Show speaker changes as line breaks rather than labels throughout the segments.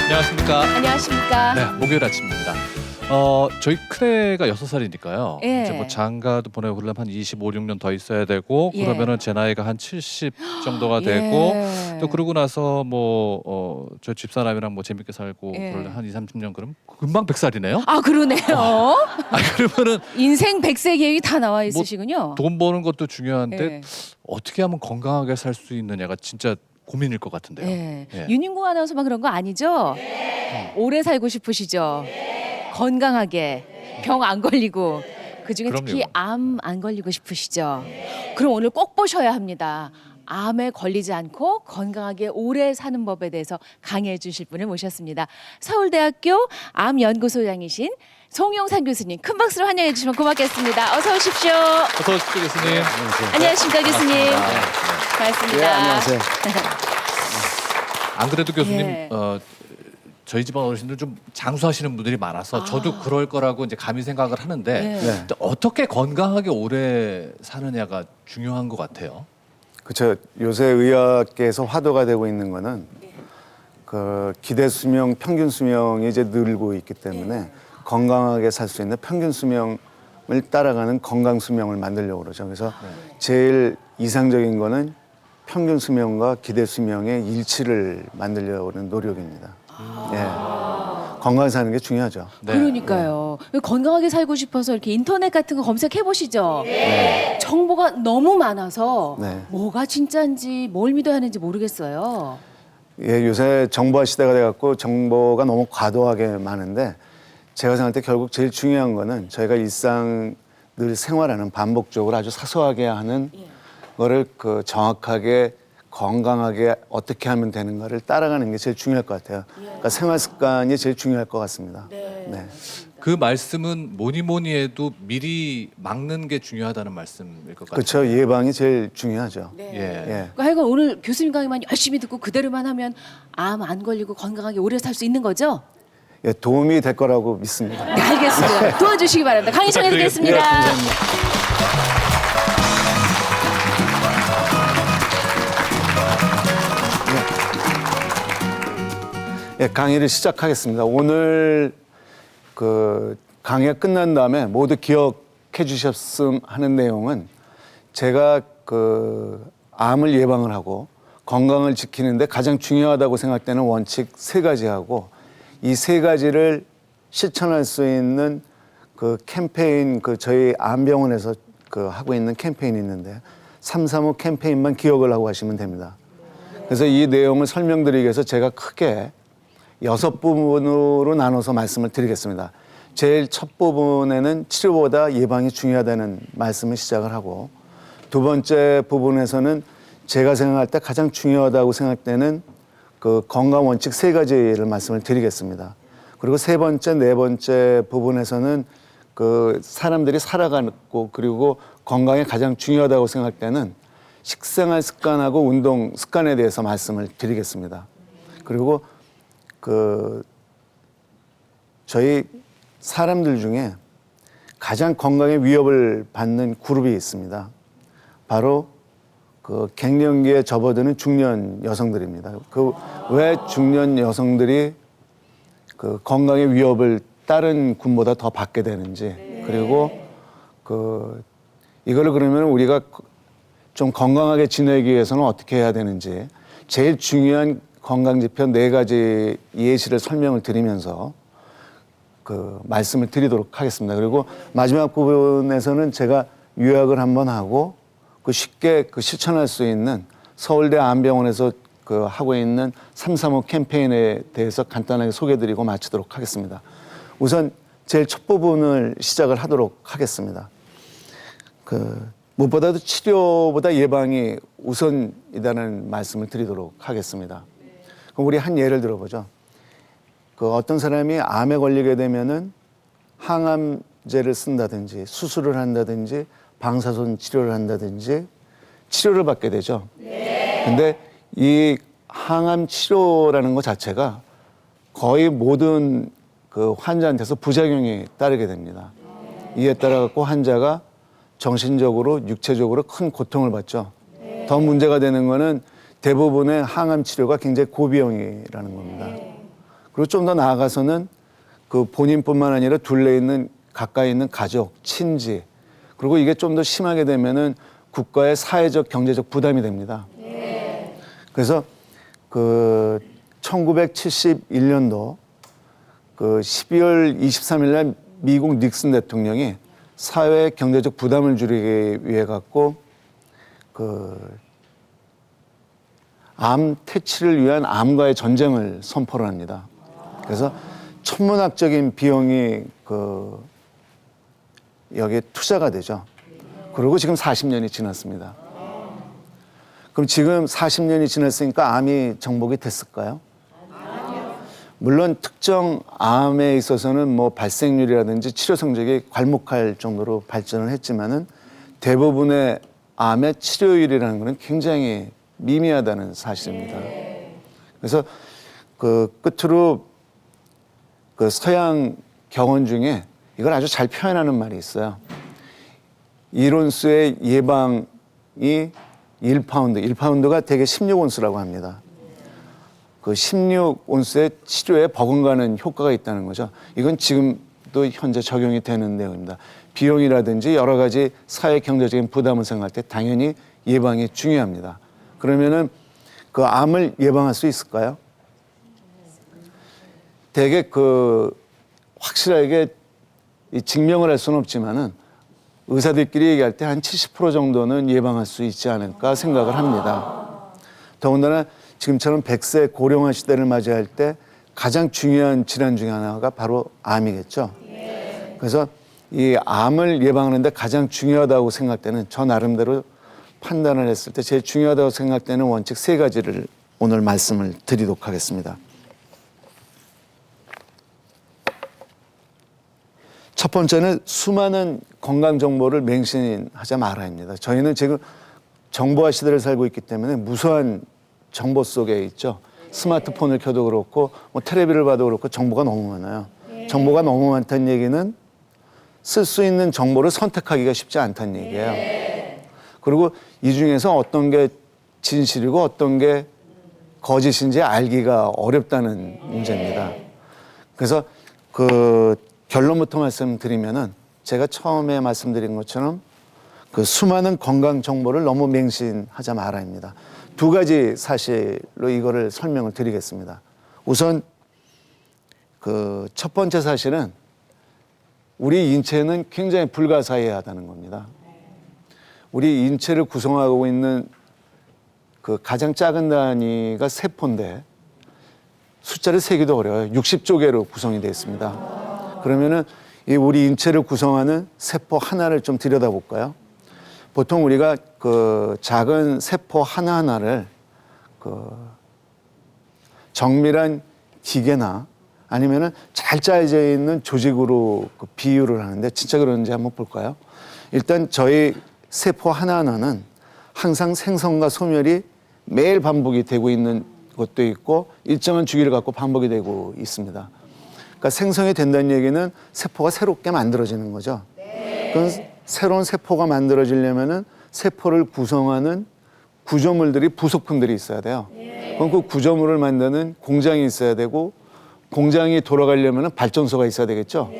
안녕하십니까.
안녕하십니까.
네, 목요일 아침입니다. 저희 큰애가 6살이니까요.
예.
이제 뭐 장가도 보내고 그러려면 한 25, 6년 더 있어야 되고
예.
그러면은 제 나이가 한 70 정도가
예.
되고 또 그러고 나서 저 집사람이랑 뭐 재밌게 살고
예.
그러려 한 2, 30년 그럼 금방 100살이네요.
아, 그러네요.
그러면은
인생 100세 계획이 다 나와 있으시군요.
돈 버는 것도 중요한데
예.
어떻게 하면 건강하게 살 수 있느냐가 진짜 고민일 것 같은데요.
예.
예.
윤인구 아나운서만 그런 거 아니죠? 오래 살고 싶으시죠? 건강하게 병 안 걸리고 그중에
그럼요.
특히 암 안 걸리고 싶으시죠? 그럼 오늘 꼭 보셔야 합니다. 암에 걸리지 않고 건강하게 오래 사는 법에 대해서 강의해 주실 분을 모셨습니다. 서울대학교 암연구소장이신 송용산 교수님, 큰 박수로 환영해 주시면 고맙겠습니다. 어서 오십시오.
어서 오십시오, 교수님.
안녕하십니까, 교수님. 반갑습니다.
네, 안녕하세요.
안 그래도 교수님
예.
저희 집안 어르신들 좀 장수하시는 분들이 많아서 저도 그럴 거라고 이제 감히 생각을 하는데
예.
네.
어떻게 건강하게 오래 사느냐가 중요한 것 같아요.
그렇죠. 요새 의학계에서 화두가 되고 있는 거는 그 기대 수명, 평균 수명이 이제 늘고 있기 때문에 건강하게 살 수 있는 평균 수명을 따라가는 건강 수명을 만들려고 그러죠. 그래서 제일 이상적인 거는 평균 수명과 기대 수명의 일치를 만들려고 하는 노력입니다. 예. 건강하게 사는 게 중요하죠.
네.
그러니까요. 건강하게 살고 싶어서 이렇게 인터넷 같은 거 검색해 보시죠. 정보가 너무 많아서
네.
뭐가 진짜인지 뭘 믿어야 하는지 모르겠어요.
예, 요새 정보화 시대가 돼갖고 정보가 너무 과도하게 많은데 제가 생각할 때 결국 제일 중요한 거는 저희가 일상 늘 생활하는 반복적으로 아주 사소하게 하는 거를 그 정확하게 건강하게 어떻게 하면 되는가를 따라가는 게 제일 중요할 것 같아요. 그러니까 생활 습관이 제일 중요할 것 같습니다. 네.
그 말씀은 뭐니 해도 미리 막는 게 중요하다는 말씀일 것 같아요.
그렇죠. 예방이 제일 중요하죠.
예.
예.
그러니까 하여간 오늘 교수님 강의만 열심히 듣고 그대로만 하면 암 안 걸리고 건강하게 오래 살 수 있는 거죠?
예, 도움이 될 거라고 믿습니다.
네, 알겠습니다. 도와주시기 바랍니다. 강의 청해 드리겠습니다.
예, 감사합니다. 예, 강의를 시작하겠습니다. 오늘 그 강의가 끝난 다음에 모두 기억해 주셨음 하는 내용은 제가 그 암을 예방을 하고 건강을 지키는데 가장 중요하다고 생각되는 원칙 3가지하고 이 3가지를 실천할 수 있는 그 캠페인 그 저희 암병원에서 그 하고 있는 캠페인이 있는데 335 캠페인만 기억을 하고 하시면 됩니다. 그래서 이 내용을 설명드리기 위해서 제가 크게 6부분으로 나눠서 말씀을 드리겠습니다. 제일 첫 부분에는 치료보다 예방이 중요하다는 말씀을 시작을 하고 두 번째 부분에서는 제가 생각할 때 가장 중요하다고 생각되는 그 건강 원칙 3가지를 말씀을 드리겠습니다. 그리고 세 번째, 네 번째 부분에서는 그 사람들이 살아가고 그리고 건강에 가장 중요하다고 생각되는 식생활 습관하고 운동 습관에 대해서 말씀을 드리겠습니다. 그리고 그 저희 사람들 중에 가장 건강에 위협을 받는 그룹이 있습니다. 바로 그 갱년기에 접어드는 중년 여성들입니다. 그 왜 중년 여성들이 그 건강의 위협을 다른 군보다 더 받게 되는지 그리고 그 이거를 그러면 우리가 좀 건강하게 지내기 위해서는 어떻게 해야 되는지 제일 중요한 건강 지표 4가지 예시를 설명을 드리면서 그 말씀을 드리도록 하겠습니다. 그리고 마지막 부분에서는 제가 요약을 한번 하고 그 쉽게 그 실천할 수 있는 서울대 암병원에서 그 하고 있는 335 캠페인에 대해서 간단하게 소개드리고 마치도록 하겠습니다. 우선 제일 첫 부분을 시작을 하도록 하겠습니다. 그 무엇보다도 치료보다 예방이 우선이라는 말씀을 드리도록 하겠습니다. 그럼 우리 한 예를 들어보죠. 그 어떤 사람이 암에 걸리게 되면은 항암제를 쓴다든지 수술을 한다든지 방사선 치료를 한다든지 치료를 받게 되죠. 근데 이 항암 치료라는 것 자체가 거의 모든 그 환자한테서 부작용이 따르게 됩니다. 이에 따라 갖고 환자가 정신적으로 육체적으로 큰 고통을 받죠. 더 문제가 되는 거는 대부분의 항암 치료가 굉장히 고비용이라는 겁니다. 그리고 좀 더 나아가서는 그 본인뿐만 아니라 둘레 있는 가까이 있는 가족, 친지, 그리고 이게 좀 더 심하게 되면은 국가의 사회적, 경제적 부담이 됩니다. 그래서 그 1971년도 그 12월 23일 날 미국 닉슨 대통령이 사회 경제적 부담을 줄이기 위해 갖고 그 암 퇴치를 위한 암과의 전쟁을 선포를 합니다. 그래서 천문학적인 비용이 그 여기에 투자가 되죠. 그리고 지금 40년이 지났습니다. 그럼 지금 40년이 지났으니까 암이 정복이 됐을까요? 물론 특정 암에 있어서는 뭐 발생률이라든지 치료 성적이 괄목할 정도로 발전을 했지만은 대부분의 암의 치료율이라는 것은 굉장히 미미하다는 사실입니다. 그래서 그 끝으로 그 서양 경원 중에 이걸 아주 잘 표현하는 말이 있어요. 1온스의 예방이 1파운드가 대개 16온스라고 합니다. 그 16온스의 치료에 버금가는 효과가 있다는 거죠. 이건 지금도 현재 적용이 되는 내용입니다. 비용이라든지 여러 가지 사회 경제적인 부담을 생각할 때 당연히 예방이 중요합니다. 그러면은 그 암을 예방할 수 있을까요? 대개 그 확실하게 증명을 할 수는 없지만은 의사들끼리 얘기할 때 한 70% 정도는 예방할 수 있지 않을까 생각을 합니다. 더군다나 지금처럼 100세 고령화 시대를 맞이할 때 가장 중요한 질환 중에 하나가 바로 암이겠죠. 그래서 이 암을 예방하는데 가장 중요하다고 생각되는 저 나름대로 판단을 했을 때 제일 중요하다고 생각되는 원칙 3가지를 오늘 말씀을 드리도록 하겠습니다. 첫 번째는 수많은 건강 정보를 맹신하자 말아야합니다. 저희는 지금 정보화 시대를 살고 있기 때문에 무수한 정보 속에 있죠. 스마트폰을 켜도 그렇고 뭐 텔레비를 봐도 그렇고 정보가 너무 많아요. 정보가 너무 많다는 얘기는 쓸 수 있는 정보를 선택하기가 쉽지 않다는 얘기예요. 그리고 이 중에서 어떤 게 진실이고 어떤 게 거짓인지 알기가 어렵다는 문제입니다. 그래서 그 결론부터 말씀드리면은 제가 처음에 말씀드린 것처럼 그 수많은 건강 정보를 너무 맹신하자 말아야합니다. 2가지 사실로 이거를 설명을 드리겠습니다. 우선 그 첫 번째 사실은 우리 인체는 굉장히 불가사의하다는 겁니다. 우리 인체를 구성하고 있는 그 가장 작은 단위가 세포인데 숫자를 세기도 어려워요. 60조 개로 구성이 되어 있습니다. 그러면은 이 우리 인체를 구성하는 세포 하나를 좀 들여다볼까요? 보통 우리가 그 작은 세포 하나하나를 그 정밀한 기계나 아니면은 잘 짜여져 있는 조직으로 그 비유를 하는데 진짜 그런지 한번 볼까요? 일단 저희 세포 하나하나는 항상 생성과 소멸이 매일 반복이 되고 있는 것도 있고 일정한 주기를 갖고 반복이 되고 있습니다. 그러니까 생성이 된다는 얘기는 세포가 새롭게 만들어지는 거죠. 그럼 새로운 세포가 만들어지려면은 세포를 구성하는 구조물들이 부속품들이 있어야 돼요. 그럼 그 구조물을 만드는 공장이 있어야 되고 공장이 돌아가려면 발전소가 있어야 되겠죠.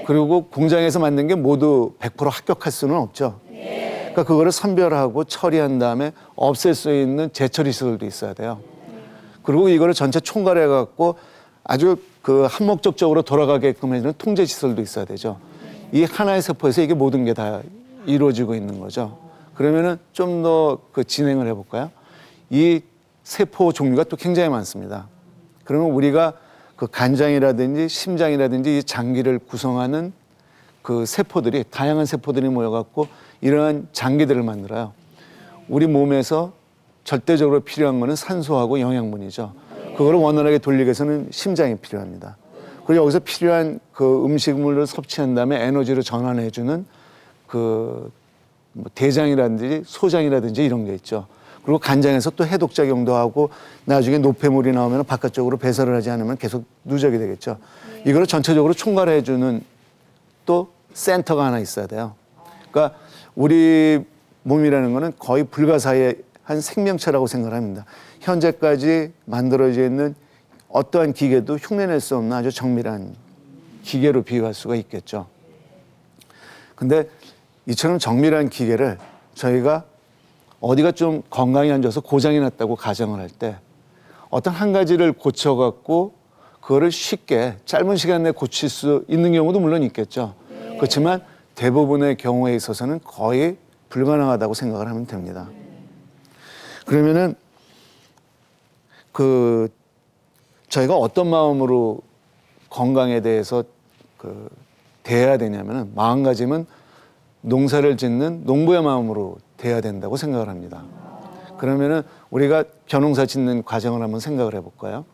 그리고 공장에서 만든 게 모두 100% 합격할 수는 없죠. 그러니까 그거를 선별하고 처리한 다음에 없앨 수 있는 재처리 시설도 있어야 돼요. 그리고 이거를 전체 총괄해 갖고 아주 그 한목적적으로 돌아가게끔 해주는 통제 시설도 있어야 되죠. 이 하나의 세포에서 이게 모든 게 다 이루어지고 있는 거죠. 그러면은 좀 더 그 진행을 해볼까요? 이 세포 종류가 또 굉장히 많습니다. 그러면 우리가 그 간장이라든지 심장이라든지 이 장기를 구성하는 그 세포들이 다양한 세포들이 모여갖고 이러한 장기들을 만들어요. 우리 몸에서 절대적으로 필요한 거는 산소하고 영양분이죠. 그거를 원활하게 돌리기 위해서는 심장이 필요합니다. 그리고 여기서 필요한 그 음식물을 섭취한 다음에 에너지로 전환해주는 그 뭐 대장이라든지 소장이라든지 이런 게 있죠. 그리고 간장에서 또 해독작용도 하고 나중에 노폐물이 나오면 바깥쪽으로 배설을 하지 않으면 계속 누적이 되겠죠. 이거를 전체적으로 총괄해주는 또 센터가 하나 있어야 돼요. 그러니까 우리 몸이라는 거는 거의 불가사의한 생명체라고 생각을 합니다. 현재까지 만들어져 있는 어떠한 기계도 흉내낼 수 없는 아주 정밀한 기계로 비유할 수가 있겠죠. 근데 이처럼 정밀한 기계를 저희가 어디가 좀 건강이 안 좋아서 고장이 났다고 가정을 할 때 어떤 한 가지를 고쳐갖고 그거를 쉽게 짧은 시간 내에 고칠 수 있는 경우도 물론 있겠죠. 그렇지만 대부분의 경우에 있어서는 거의 불가능하다고 생각을 하면 됩니다. 그러면은 저희가 어떤 마음으로 건강에 대해서 대해야 되냐면은 마음가짐은 농사를 짓는 농부의 마음으로 대해야 된다고 생각을 합니다. 그러면은 우리가 벼농사 짓는 과정을 한번 생각을 해볼까요?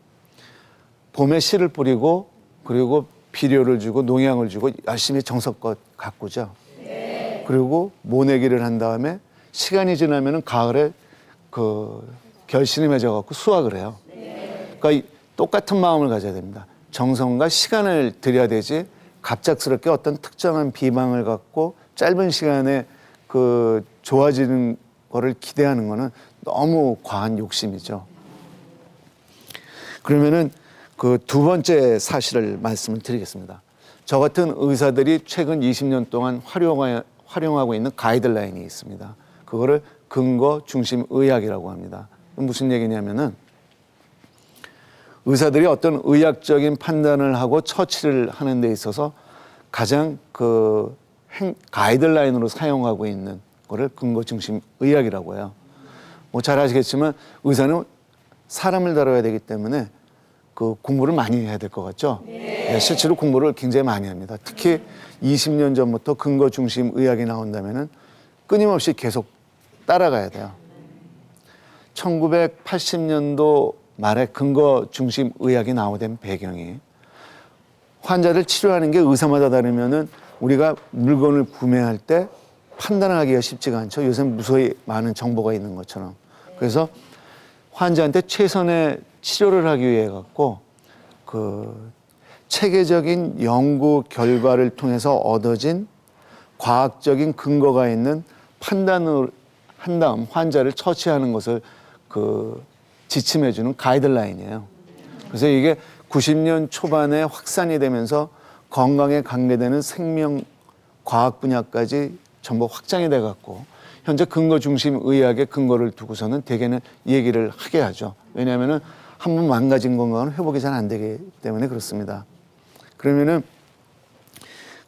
봄에 씨를 뿌리고 그리고 비료를 주고 농약을 주고 열심히 정성껏 가꾸죠. 그리고 모내기를 한 다음에 시간이 지나면은 가을에 결실이 맺어갖고 수확을 해요. 그러니까 똑같은 마음을 가져야 됩니다. 정성과 시간을 들여야 되지 갑작스럽게 어떤 특정한 비방을 갖고 짧은 시간에 좋아지는 거를 기대하는 거는 너무 과한 욕심이죠. 그러면은 두 번째 사실을 말씀을 드리겠습니다. 저 같은 의사들이 최근 20년 동안 활용하고 있는 가이드라인이 있습니다. 그거를 근거 중심 의학이라고 합니다. 무슨 얘기냐면은 의사들이 어떤 의학적인 판단을 하고 처치를 하는 데 있어서 가장 가이드라인으로 사용하고 있는 거를 근거 중심 의학이라고 해요. 뭐 잘 아시겠지만 의사는 사람을 다뤄야 되기 때문에 공부를 많이 해야 될 것 같죠? 네, 실제로 공부를 굉장히 많이 합니다. 특히 20년 전부터 근거 중심 의학이 나온다면은 끊임없이 계속 따라가야 돼요. 1980년도 말에 근거 중심 의학이 나오던 배경이 환자를 치료하는 게 의사마다 다르면은 우리가 물건을 구매할 때 판단하기가 쉽지가 않죠. 요새 무수히 많은 정보가 있는 것처럼. 그래서 환자한테 최선의 치료를 하기 위해 갖고 체계적인 연구 결과를 통해서 얻어진 과학적인 근거가 있는 판단을 한 다음 환자를 처치하는 것을 지침해주는 가이드라인이에요. 그래서 이게 90년 초반에 확산이 되면서 건강에 관계되는 생명과학 분야까지 전부 확장이 돼 갖고 현재 근거 중심 의학의 근거를 두고서는 대개는 얘기를 하게 하죠. 왜냐하면은 한 번 망가진 건강은 회복이 잘 안 되기 때문에 그렇습니다. 그러면은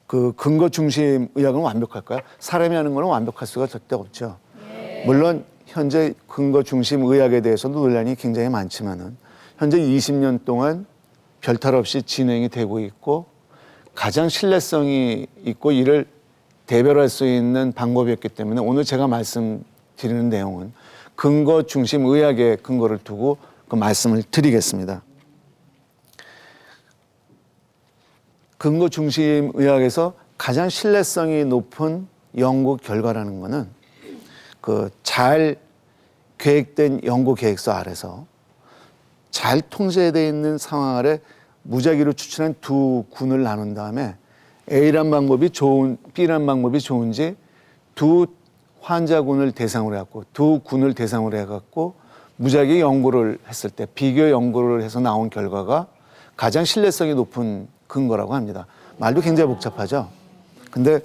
근거 중심 의학은 완벽할까요? 사람이 하는 거는 완벽할 수가 절대 없죠. 물론 현재 근거 중심 의학에 대해서도 논란이 굉장히 많지만은 현재 20년 동안 별탈 없이 진행이 되고 있고 가장 신뢰성이 있고 이를 대별할 수 있는 방법이었기 때문에 오늘 제가 말씀드리는 내용은 근거 중심 의학의 근거를 두고 말씀을 드리겠습니다. 근거 중심 의학에서 가장 신뢰성이 높은 연구 결과라는 것은 잘 계획된 연구 계획서 아래서 잘 통제되어 있는 상황 아래 무작위로 추출한 두 군을 나눈 다음에 A란 방법이 B란 방법이 좋은지 두 환자군을 대상으로 해갖고 두 군을 대상으로 해갖고 무작위 연구를 했을 때 비교 연구를 해서 나온 결과가 가장 신뢰성이 높은 근거라고 합니다. 말도 굉장히 복잡하죠. 근데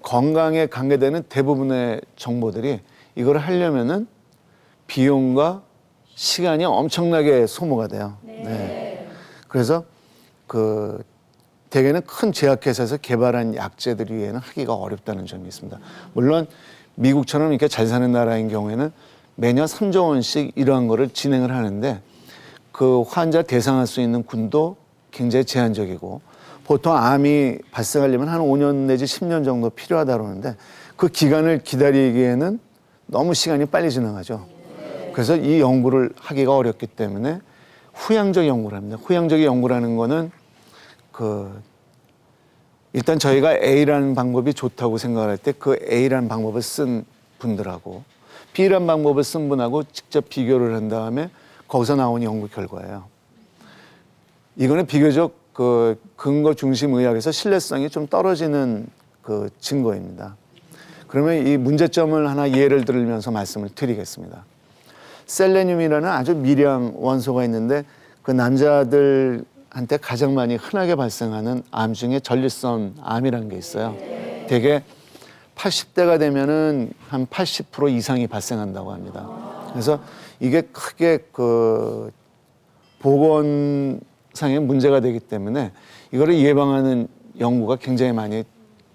건강에 관계되는 대부분의 정보들이 이걸 하려면은 비용과 시간이 엄청나게 소모가 돼요. 네. 그래서 대개는 큰 제약회사에서 개발한 약제들 위에는 하기가 어렵다는 점이 있습니다. 물론 미국처럼 이렇게 잘 사는 나라인 경우에는 매년 3조 원씩 이러한 거를 진행을 하는데 환자 대상할 수 있는 군도 굉장히 제한적이고 보통 암이 발생하려면 한 5년 내지 10년 정도 필요하다고 하는데 그 기간을 기다리기에는 너무 시간이 빨리 지나가죠. 그래서 이 연구를 하기가 어렵기 때문에 후양적 연구를 합니다. 후양적 연구라는 거는 일단 저희가 A라는 방법이 좋다고 생각할 때 A라는 방법을 쓴 분들하고 B라는 방법을 쓴 분하고 직접 비교를 한 다음에 거기서 나온 연구 결과예요. 이거는 비교적 근거 중심 의학에서 신뢰성이 좀 떨어지는 증거입니다. 그러면 이 문제점을 하나 예를 들면서 말씀을 드리겠습니다. 셀레늄이라는 아주 미량 원소가 있는데 그 남자들한테 가장 많이 흔하게 발생하는 암 중에 전립선 암이라는 게 있어요. 대개 80대가 되면은 한 80% 이상이 발생한다고 합니다. 그래서 이게 크게 그 보건상의 문제가 되기 때문에 이거를 예방하는 연구가 굉장히 많이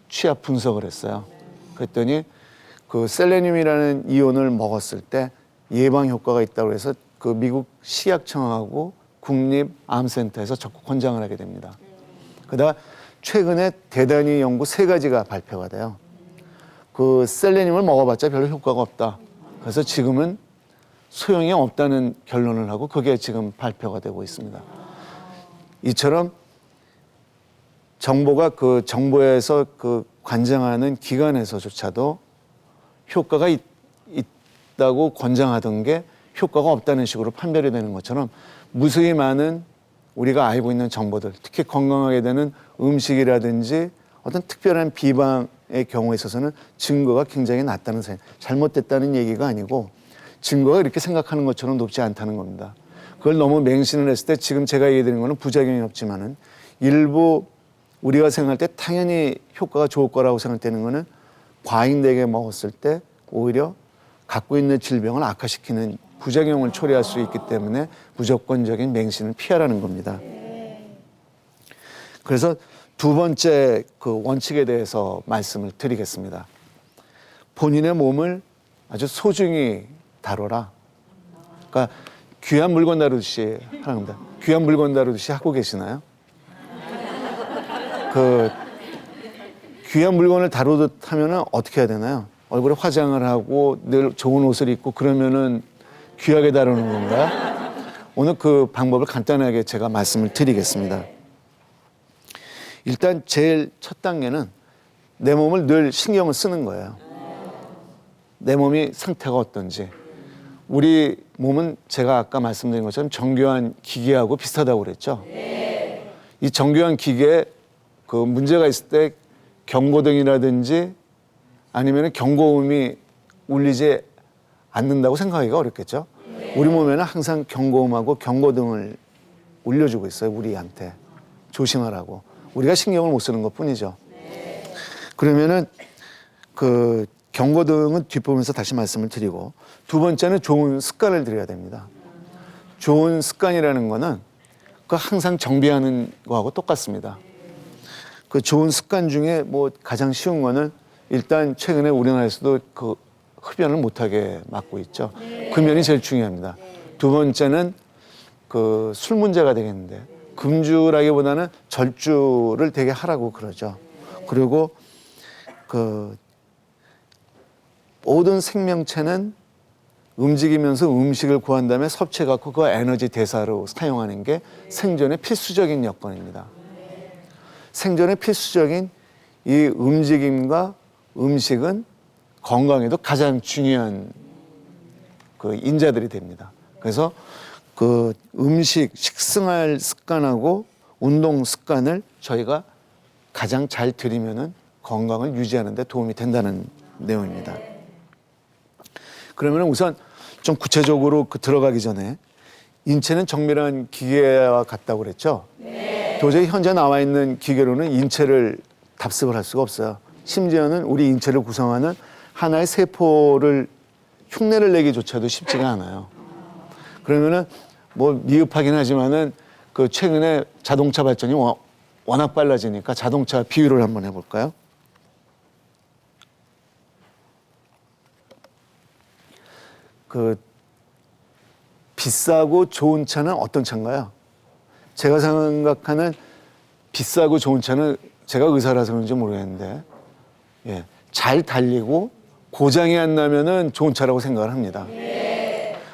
취합 분석을 했어요. 그랬더니 그 셀레늄이라는 이온을 먹었을 때 예방 효과가 있다고 해서 그 미국 식약청하고 국립암센터에서 적극 권장을 하게 됩니다. 그러다가 최근에 대단히 연구 3가지가 발표가 돼요. 그 셀레늄을 먹어봤자 별로 효과가 없다. 그래서 지금은 소용이 없다는 결론을 하고 그게 지금 발표가 되고 있습니다. 이처럼 정보가 그 정부에서 그 관장하는 기관에서조차도 효과가 있다고 권장하던 게 효과가 없다는 식으로 판별이 되는 것처럼 무수히 많은 우리가 알고 있는 정보들, 특히 건강하게 되는 음식이라든지 어떤 특별한 비방의 경우에 있어서는 증거가 굉장히 낮다는 사실, 잘못됐다는 얘기가 아니고 증거가 이렇게 생각하는 것처럼 높지 않다는 겁니다. 그걸 너무 맹신을 했을 때 지금 제가 얘기드린 거는 부작용이 없지만은 일부 우리가 생각할 때 당연히 효과가 좋을 거라고 생각되는 거는 과잉되게 먹었을 때 오히려 갖고 있는 질병을 악화시키는 부작용을 초래할 수 있기 때문에 무조건적인 맹신을 피하라는 겁니다. 그래서 2번째 그 원칙에 대해서 말씀을 드리겠습니다. 본인의 몸을 아주 소중히 다뤄라. 그러니까 귀한 물건 다루듯이 하는 겁니다. 귀한 물건 다루듯이 하고 계시나요? 그 귀한 물건을 다루듯 하면은 어떻게 해야 되나요? 얼굴에 화장을 하고 늘 좋은 옷을 입고 그러면은 귀하게 다루는 건가요? 오늘 그 방법을 간단하게 제가 말씀을 드리겠습니다. 일단 제일 첫 단계는 내 몸을 늘 신경을 쓰는 거예요. 내 몸이 상태가 어떤지. 우리 몸은 제가 아까 말씀드린 것처럼 정교한 기계하고 비슷하다고 그랬죠. 이 정교한 기계에 그 문제가 있을 때 경고등이라든지 아니면 경고음이 울리지 않는다고 생각하기가 어렵겠죠. 우리 몸에는 항상 경고음하고 경고등을 울려주고 있어요. 우리한테 조심하라고. 우리가 신경을 못 쓰는 것뿐이죠. 그러면은 그 경고등은 뒷부분에서 다시 말씀을 드리고 2번째는 좋은 습관을 들여야 됩니다. 좋은 습관이라는 거는 그 항상 정비하는 거하고 똑같습니다. 그 좋은 습관 중에 뭐 가장 쉬운 거는 일단 최근에 우리나라에서도 그 흡연을 못하게 막고 있죠. 그 면이 제일 중요합니다. 2번째는 그 술 문제가 되겠는데 금주라기보다는 절주를 되게 하라고 그러죠. 그리고 그 모든 생명체는 움직이면서 음식을 구한 다음에 섭취해갖고 그 에너지 대사로 사용하는 게 생존의 필수적인 여건입니다. 생존의 필수적인 이 움직임과 음식은 건강에도 가장 중요한 그 인자들이 됩니다. 그래서 그 식생활 습관하고 운동 습관을 저희가 가장 잘 들이면은 건강을 유지하는 데 도움이 된다는 내용입니다. 그러면 우선 좀 구체적으로 들어가기 전에 인체는 정밀한 기계와 같다고 그랬죠? 도저히 현재 나와 있는 기계로는 인체를 답습을 할 수가 없어요. 심지어는 우리 인체를 구성하는 하나의 세포를 흉내를 내기조차도 쉽지가 않아요. 그러면은 뭐 미흡하긴 하지만은 그 최근에 자동차 발전이 워낙 빨라지니까 자동차 비유를 한번 해볼까요? 그 비싸고 좋은 차는 어떤 차인가요? 제가 생각하는 비싸고 좋은 차는 제가 의사라서 그런지 모르겠는데 예, 잘 달리고 고장이 안 나면은 좋은 차라고 생각을 합니다.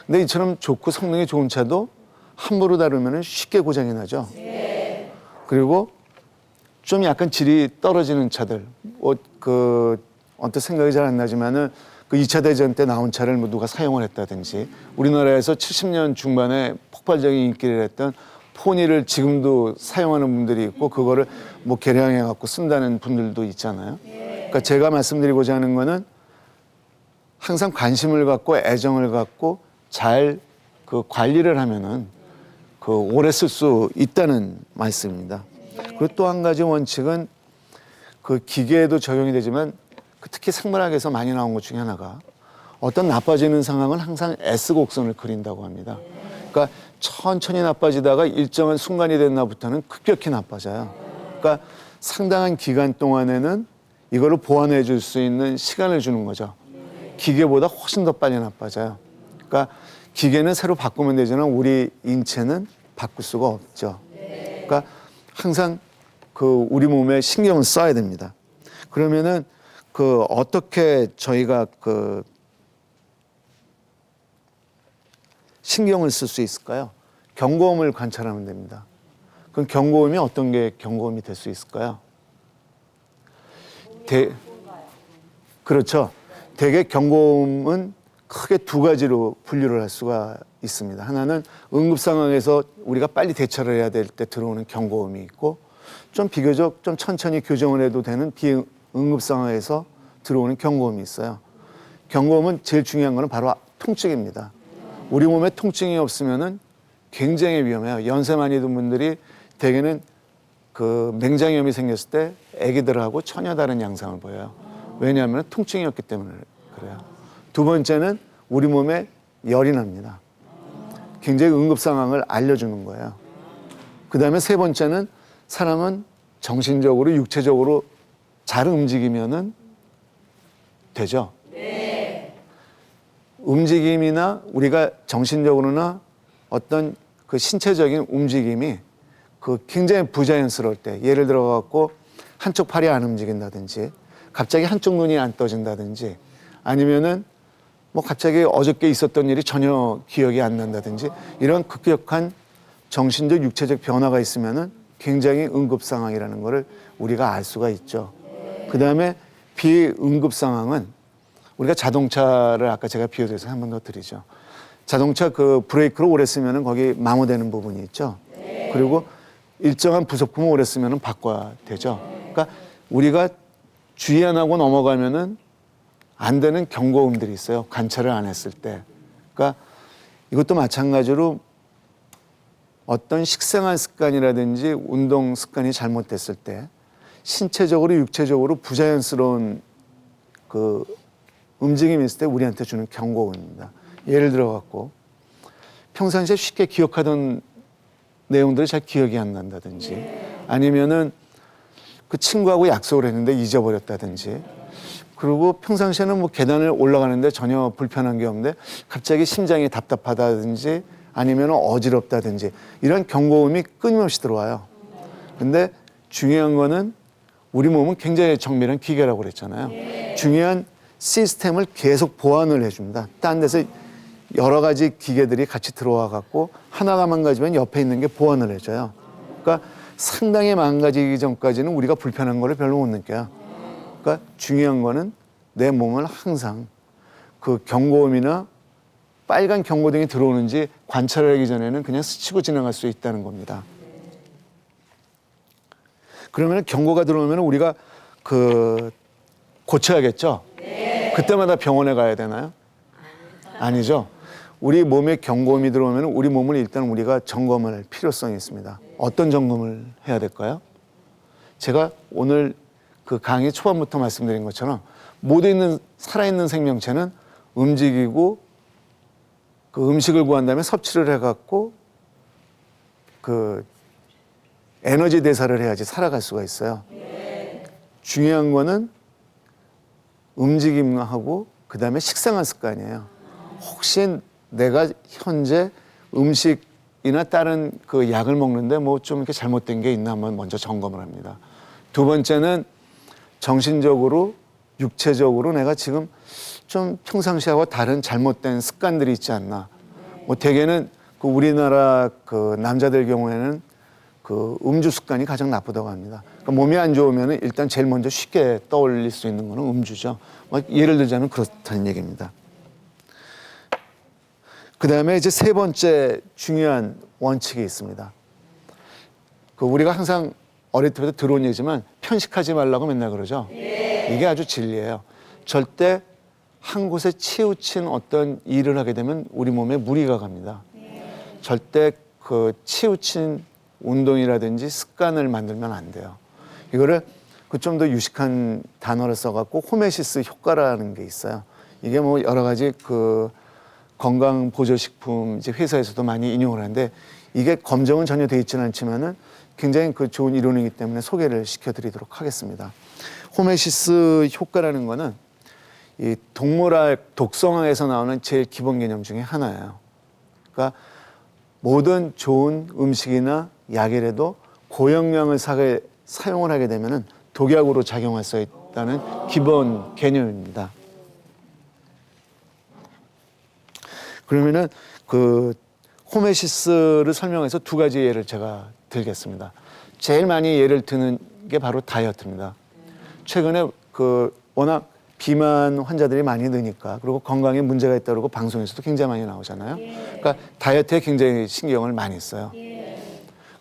근데 이처럼 좋고 성능이 좋은 차도 함부로 다루면은 쉽게 고장이 나죠. 그리고 좀 약간 질이 떨어지는 차들, 언뜻 생각이 잘 안 나지만은 그 2차 대전 때 나온 차를 뭐 누가 사용을 했다든지 우리나라에서 70년 중반에 폭발적인 인기를 했던 포니를 지금도 사용하는 분들이 있고 그거를 뭐 개량해 갖고 쓴다는 분들도 있잖아요. 그러니까 제가 말씀드리고자 하는 거는 항상 관심을 갖고 애정을 갖고 잘 그 관리를 하면은 그 오래 쓸 수 있다는 말씀입니다. 그리고 또 한 가지 원칙은 그 기계에도 적용이 되지만 그 특히 생물학에서 많이 나온 것 중에 하나가 어떤 나빠지는 상황은 항상 S곡선을 그린다고 합니다. 그러니까 천천히 나빠지다가 일정한 순간이 됐나부터는 급격히 나빠져요. 그러니까 상당한 기간 동안에는 이거를 보완해 줄 수 있는 시간을 주는 거죠. 기계보다 훨씬 더 빨리 나빠져요. 그러니까 기계는 새로 바꾸면 되지만 우리 인체는 바꿀 수가 없죠. 그러니까 항상 그 우리 몸에 신경을 써야 됩니다. 그러면은 그 어떻게 저희가 그 신경을 쓸 수 있을까요? 경고음을 관찰하면 됩니다. 그럼 경고음이 어떤 게 경고음이 될 수 있을까요? 그렇죠. 대개 경고음은 크게 두 가지로 분류를 할 수가 있습니다. 하나는 응급 상황에서 우리가 빨리 대처를 해야 될 때 들어오는 경고음이 있고, 좀 비교적 좀 천천히 교정을 해도 되는 비응급 상황에서 들어오는 경고음이 있어요. 경고음은 제일 중요한 거는 바로 통증입니다. 우리 몸에 통증이 없으면은 굉장히 위험해요. 연세 많이 든 분들이 대개는 그 맹장염이 생겼을 때 아기들하고 전혀 다른 양상을 보여요. 왜냐하면 통증이 없기 때문에 그래요. 두 번째는 우리 몸에 열이 납니다. 굉장히 응급 상황을 알려주는 거예요. 그 다음에 세 번째는 사람은 정신적으로 육체적으로 잘 움직이면은 되죠. 움직임이나 우리가 정신적으로나 어떤 그 신체적인 움직임이 그 굉장히 부자연스러울 때, 예를 들어 갖고 한쪽 팔이 안 움직인다든지 갑자기 한쪽 눈이 안 떠진다든지 아니면은 뭐 갑자기 어저께 있었던 일이 전혀 기억이 안 난다든지 이런 급격한 정신적 육체적 변화가 있으면은 굉장히 응급 상황이라는 거를 우리가 알 수가 있죠. 그다음에 비응급 상황은 우리가 자동차를 아까 제가 비유해서 한 번 더 드리죠. 자동차 그 브레이크를 오래 쓰면은 거기 마모되는 부분이 있죠. 그리고 일정한 부속품을 오래 쓰면은 바꿔야 되죠. 그러니까 우리가 주의 안 하고 넘어가면은 안 되는 경고음들이 있어요. 관찰을 안 했을 때. 그러니까 이것도 마찬가지로 어떤 식생활 습관이라든지 운동 습관이 잘못됐을 때 신체적으로 육체적으로 부자연스러운 그 움직임이 있을 때 우리한테 주는 경고음입니다. 예를 들어 갖고 평상시에 쉽게 기억하던 내용들이 잘 기억이 안 난다든지 아니면은 그 친구하고 약속을 했는데 잊어버렸다든지 그리고 평상시에는 뭐 계단을 올라가는데 전혀 불편한 게 없는데 갑자기 심장이 답답하다든지 아니면 어지럽다든지 이런 경고음이 끊임없이 들어와요. 근데 중요한 거는 우리 몸은 굉장히 정밀한 기계라고 그랬잖아요. 중요한 시스템을 계속 보완을 해줍니다. 딴 데서 여러 가지 기계들이 같이 들어와 갖고 하나가 망가지면 옆에 있는 게 보완을 해줘요. 그러니까 상당히 망가지기 전까지는 우리가 불편한 거를 별로 못 느껴요. 그러니까 중요한 거는 내 몸을 항상 그 경고음이나 빨간 경고등이 들어오는지 관찰하기 전에는 그냥 스치고 지나갈 수 있다는 겁니다. 그러면 경고가 들어오면 우리가 그 고쳐야겠죠? 그때마다 병원에 가야 되나요? 아니죠. 우리 몸에 경고음이 들어오면 우리 몸을 일단 우리가 점검을 할 필요성이 있습니다. 어떤 점검을 해야 될까요? 제가 오늘 그 강의 초반부터 말씀드린 것처럼 모든 살아있는 생명체는 움직이고 그 음식을 구한 다음에 섭취를 해갖고 그 에너지 대사를 해야지 살아갈 수가 있어요. 중요한 거는 움직임하고 그 다음에 식생활 습관이에요. 혹시 내가 현재 음식이나 다른 그 약을 먹는데 뭐 좀 이렇게 잘못된 게 있나 한번 먼저 점검을 합니다. 두 번째는 정신적으로, 육체적으로 내가 지금 좀 평상시하고 다른 잘못된 습관들이 있지 않나. 뭐 대개는 그 우리나라 그 남자들 경우에는 그 음주 습관이 가장 나쁘다고 합니다. 그러니까 몸이 안 좋으면 일단 제일 먼저 쉽게 떠올릴 수 있는 거는 음주죠. 예를 들자면 그렇다는 얘기입니다. 그 다음에 이제 세 번째 중요한 원칙이 있습니다. 그 우리가 항상 어릴 때부터 들어온 얘기지만 편식하지 말라고 맨날 그러죠. 이게 아주 진리예요. 절대 한 곳에 치우친 어떤 일을 하게 되면 우리 몸에 무리가 갑니다. 절대 그 치우친 운동이라든지 습관을 만들면 안 돼요. 이거를 그 좀 더 유식한 단어를 써갖고 호메시스 효과라는 게 있어요. 이게 뭐 여러 가지 그 건강 보조식품 이제 회사에서도 많이 인용을 하는데 이게 검증은 전혀 돼 있지는 않지만은 굉장히 그 좋은 이론이기 때문에 소개를 시켜드리도록 하겠습니다. 호메시스 효과라는 거는 이 동물학 독성화에서 나오는 제일 기본 개념 중에 하나예요. 그러니까 모든 좋은 음식이나 약이라도 고용량을 사용을 하게 되면은 독약으로 작용할 수 있다는 기본 개념입니다. 그러면은 그 호메시스를 설명해서 두 가지 예를 제가 들겠습니다. 제일 많이 예를 드는 게 바로 다이어트입니다. 최근에 그 워낙 비만 환자들이 많이 느니까 그리고 건강에 문제가 있다고 방송에서도 굉장히 많이 나오잖아요. 그러니까 다이어트에 굉장히 신경을 많이 써요.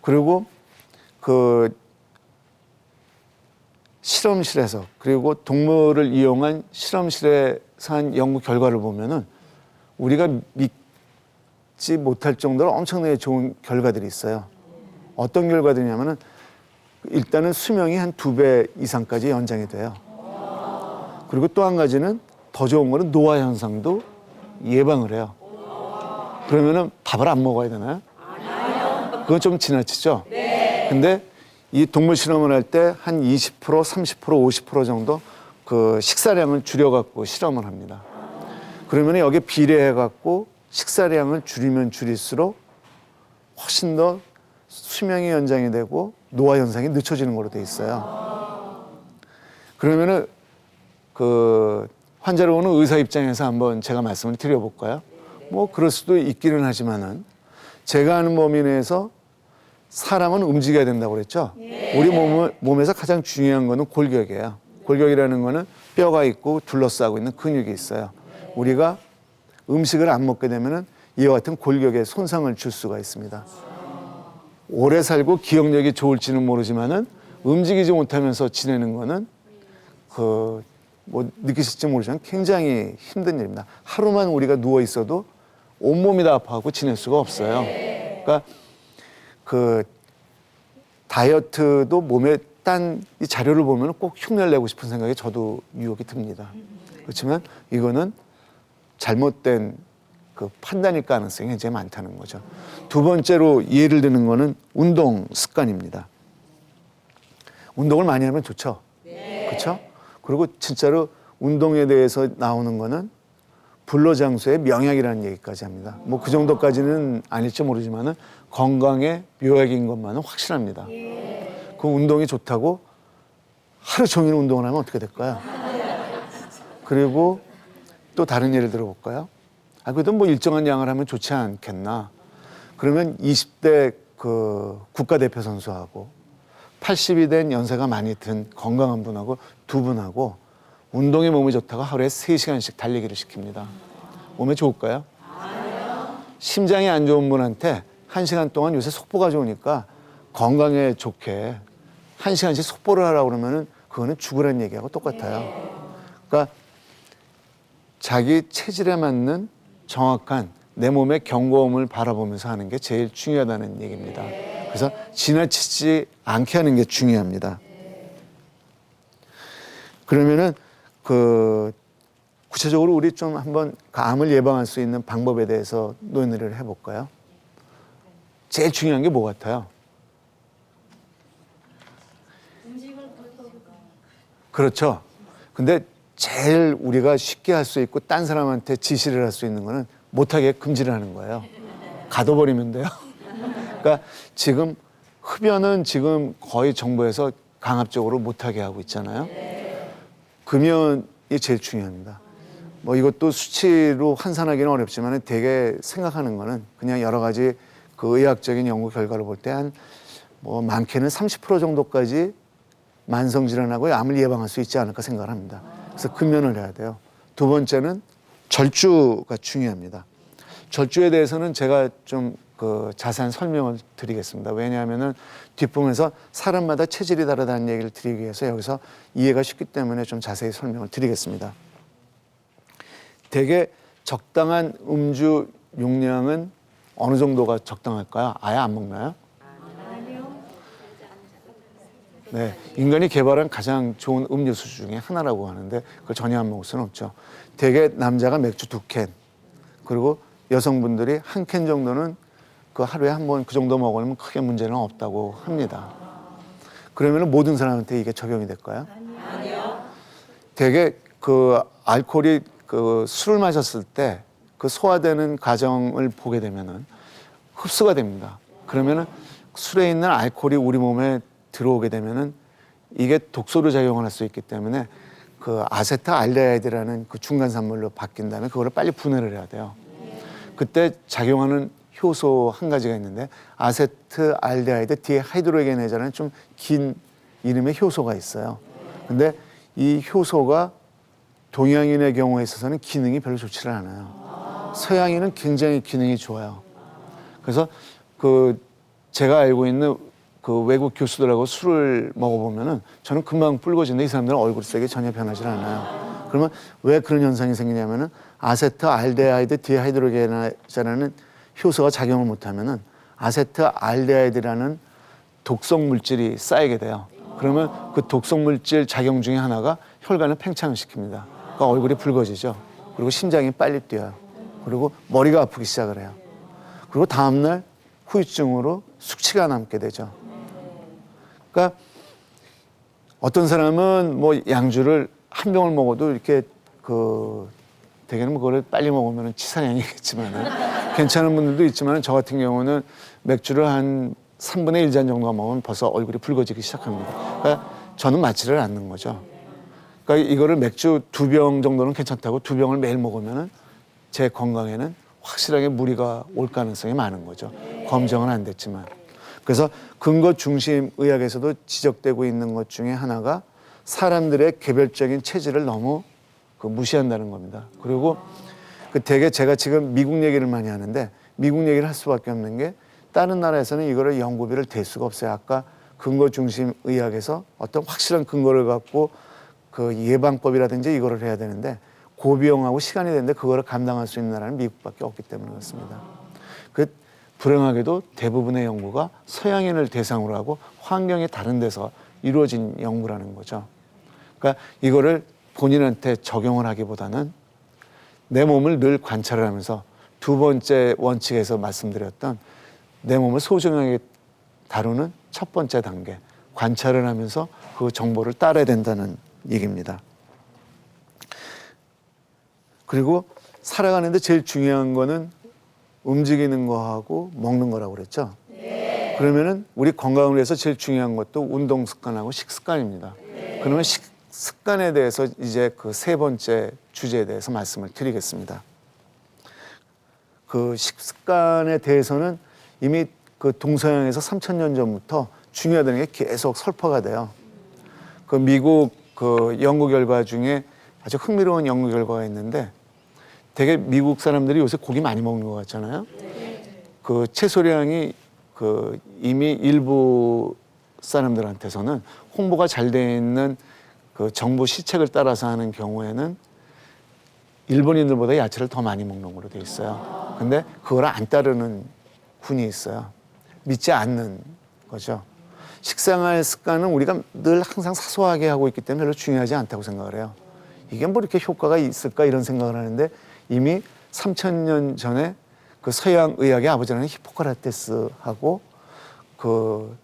그리고 그 실험실에서 그리고 동물을 이용한 실험실에서 한 연구 결과를 보면은 우리가 믿지 못할 정도로 엄청나게 좋은 결과들이 있어요. 어떤 결과들이냐면은 일단은 수명이 한 2배 이상까지 연장이 돼요. 그리고 또 한 가지는 더 좋은 거는 노화 현상도 예방을 해요. 그러면은 밥을 안 먹어야 되나요? 그건 좀 지나치죠? 근데 이 동물 실험을 할 때 한 20%, 30%, 50% 정도 그 식사량을 줄여갖고 실험을 합니다. 그러면 여기에 비례해갖고 식사량을 줄이면 줄일수록 훨씬 더 수명이 연장이 되고 노화 현상이 늦춰지는 걸로 돼 있어요. 그러면은 그 환자로 오는 의사 입장에서 한번 제가 말씀을 드려볼까요? 뭐 그럴 수도 있기는 하지만은 제가 아는 범위 내에서 사람은 움직여야 된다고 그랬죠? 우리 몸에서 가장 중요한 거는 골격이에요. 골격이라는 거는 뼈가 있고 둘러싸고 있는 근육이 있어요. 우리가 음식을 안 먹게 되면은 이와 같은 골격에 손상을 줄 수가 있습니다. 오래 살고 기억력이 좋을지는 모르지만은 움직이지 못하면서 지내는 거는 그 뭐 느끼실지 모르지만 굉장히 힘든 일입니다. 하루만 우리가 누워 있어도 온몸이 다 아파하고 지낼 수가 없어요. 그러니까 그 다이어트도 몸에 딴 이 자료를 보면 꼭 흉내를 내고 싶은 생각이 저도 유혹이 듭니다. 그렇지만 이거는 잘못된 그 판단일 가능성이 굉장히 많다는 거죠. 두 번째로 예를 드는 거는 운동 습관입니다. 운동을 많이 하면 좋죠. 그렇죠? 그리고 진짜로 운동에 대해서 나오는 거는 불로장수의 명약이라는 얘기까지 합니다. 뭐 그 정도까지는 아닐지 모르지만은 건강에 묘약인 것만은 확실합니다. 그 운동이 좋다고 하루 종일 운동을 하면 어떻게 될까요? 그리고 또 다른 예를 들어볼까요? 그래도 뭐 일정한 양을 하면 좋지 않겠나. 그러면 20대 그 국가대표 선수하고 80이 된 연세가 많이 든 건강한 분하고 두 분하고 운동에 몸이 좋다고 하루에 3시간씩 달리기를 시킵니다. 몸에 좋을까요? 심장이 안 좋은 분한테 1시간 동안 요새 속보가 좋으니까 건강에 좋게 1시간씩 속보를 하라고 그러면은 그거는 죽으라는 얘기하고 똑같아요. 그러니까 자기 체질에 맞는 정확한 내 몸의 경고음을 바라보면서 하는 게 제일 중요하다는 얘기입니다. 그래서 지나치지 않게 하는 게 중요합니다. 그러면은 그 구체적으로 우리 좀 한번 암을 예방할 수 있는 방법에 대해서 논의를 해볼까요? 제일 중요한 게 뭐 같아요? 그렇죠. 근데 제일 우리가 쉽게 할 수 있고 딴 사람한테 지시를 할 수 있는 거는 못하게 금지를 하는 거예요. 가둬버리면 돼요. 그러니까 지금 흡연은 지금 거의 정부에서 강압적으로 못하게 하고 있잖아요. 금연이 제일 중요합니다. 뭐 이것도 수치로 환산하기는 어렵지만 되게 생각하는 거는 그냥 여러 가지 그 의학적인 연구 결과를 볼 때 한 뭐 많게는 30% 정도까지 만성질환하고 암을 예방할 수 있지 않을까 생각을 합니다. 그래서 금연을 해야 돼요. 두 번째는 절주가 중요합니다. 절주에 대해서는 제가 좀 그 자세한 설명을 드리겠습니다. 왜냐하면은 뒷부분에서 사람마다 체질이 다르다는 얘기를 드리기 위해서 여기서 이해가 쉽기 때문에 좀 자세히 설명을 드리겠습니다. 되게 적당한 음주 용량은 어느 정도가 적당할까요? 아예 안 먹나요? 네, 인간이 개발한 가장 좋은 음료수 중에 하나라고 하는데 그걸 전혀 안 먹을 수는 없죠. 대개 남자가 맥주 2캔, 그리고 여성분들이 1캔 정도는 그 하루에 한 번 그 정도 먹으면 크게 문제는 없다고 합니다. 그러면 모든 사람한테 이게 적용이 될까요? 아니요. 대개 그 알코올이 그 술을 마셨을 때 그 소화되는 과정을 보게 되면은 흡수가 됩니다. 그러면은 술에 있는 알코올이 우리 몸에 들어오게 되면은 이게 독소로 작용을 할 수 있기 때문에 그 아세트알데히드라는 그 중간 산물로 바뀐 다음에 그거를 빨리 분해를 해야 돼요. 그때 작용하는 효소 한 가지가 있는데 아세트알데히드 디하이드로게네이즈라는 좀 긴 이름의 효소가 있어요. 근데 이 효소가 동양인의 경우에 있어서는 기능이 별로 좋지를 않아요. 서양인은 굉장히 기능이 좋아요. 그래서 그 제가 알고 있는 그 외국 교수들하고 술을 먹어보면은 저는 금방 붉어지는데 이 사람들은 얼굴색이 전혀 변하지 않아요. 그러면 왜 그런 현상이 생기냐면은 아세트알데히드 디하이드로게네이즈라는 효소가 작용을 못하면은 아세트알데히드라는 독성 물질이 쌓이게 돼요. 그러면 그 독성 물질 작용 중에 하나가 혈관을 팽창을 시킵니다. 그러니까 얼굴이 붉어지죠. 그리고 심장이 빨리 뛰어요. 그리고 머리가 아프기 시작을 해요. 그리고 다음날 후유증으로 숙취가 남게 되죠. 그러니까 어떤 사람은 뭐 양주를 한 병을 먹어도 이렇게 그 대개는 뭐 그거를 빨리 먹으면 치사량이겠지만 괜찮은 분들도 있지만 저 같은 경우는 맥주를 한 3분의 1잔 정도 먹으면 벌써 얼굴이 붉어지기 시작합니다. 그러니까 저는 맞지를 않는 거죠. 그러니까 이거를 맥주 2병 정도는 괜찮다고 2병을 매일 먹으면은 제 건강에는 확실하게 무리가 올 가능성이 많은 거죠. 검증은 안 됐지만. 그래서 근거 중심 의학에서도 지적되고 있는 것 중에 하나가 사람들의 개별적인 체질을 너무 그 무시한다는 겁니다. 그리고 그 되게 제가 지금 미국 얘기를 많이 하는데 미국 얘기를 할 수밖에 없는 게 다른 나라에서는 이거를 연구비를 댈 수가 없어요. 아까 근거 중심 의학에서 어떤 확실한 근거를 갖고 그 예방법이라든지 이거를 해야 되는데 고비용하고 시간이 되는데 그거를 감당할 수 있는 나라는 미국밖에 없기 때문에 그렇습니다. 그 불행하게도 대부분의 연구가 서양인을 대상으로 하고 환경이 다른 데서 이루어진 연구라는 거죠. 그러니까 이거를 본인한테 적용을 하기보다는 내 몸을 늘 관찰을 하면서 두 번째 원칙에서 말씀드렸던 내 몸을 소중하게 다루는 첫 번째 단계, 관찰을 하면서 그 정보를 따라야 된다는 얘기입니다. 그리고 살아가는데 제일 중요한 거는 움직이는 거하고 먹는 거라고 그랬죠. 네. 그러면은 우리 건강을 위해서 제일 중요한 것도 운동 습관하고 식습관입니다. 네. 그러면 식습관에 대해서 이제 그 세 번째 주제에 대해서 말씀을 드리겠습니다. 그 식습관에 대해서는 이미 그 동서양에서 3,000년 전부터 중요하다는 게 계속 설파가 돼요. 그 미국 그 연구 결과 중에 아주 흥미로운 연구 결과가 있는데 되게 미국 사람들이 요새 고기 많이 먹는 것 같잖아요. 그 채소량이 그 이미 일부 사람들한테서는 홍보가 잘 돼 있는 그 정부 시책을 따라서 하는 경우에는 일본인들보다 야채를 더 많이 먹는 걸로 돼 있어요. 근데 그걸 안 따르는 군이 있어요. 믿지 않는 거죠. 식생활 습관은 우리가 늘 항상 사소하게 하고 있기 때문에 별로 중요하지 않다고 생각을 해요. 이게 뭐 이렇게 효과가 있을까 이런 생각을 하는데 이미 3,000년 전에 그 서양 의학의 아버지라는 히포크라테스하고 그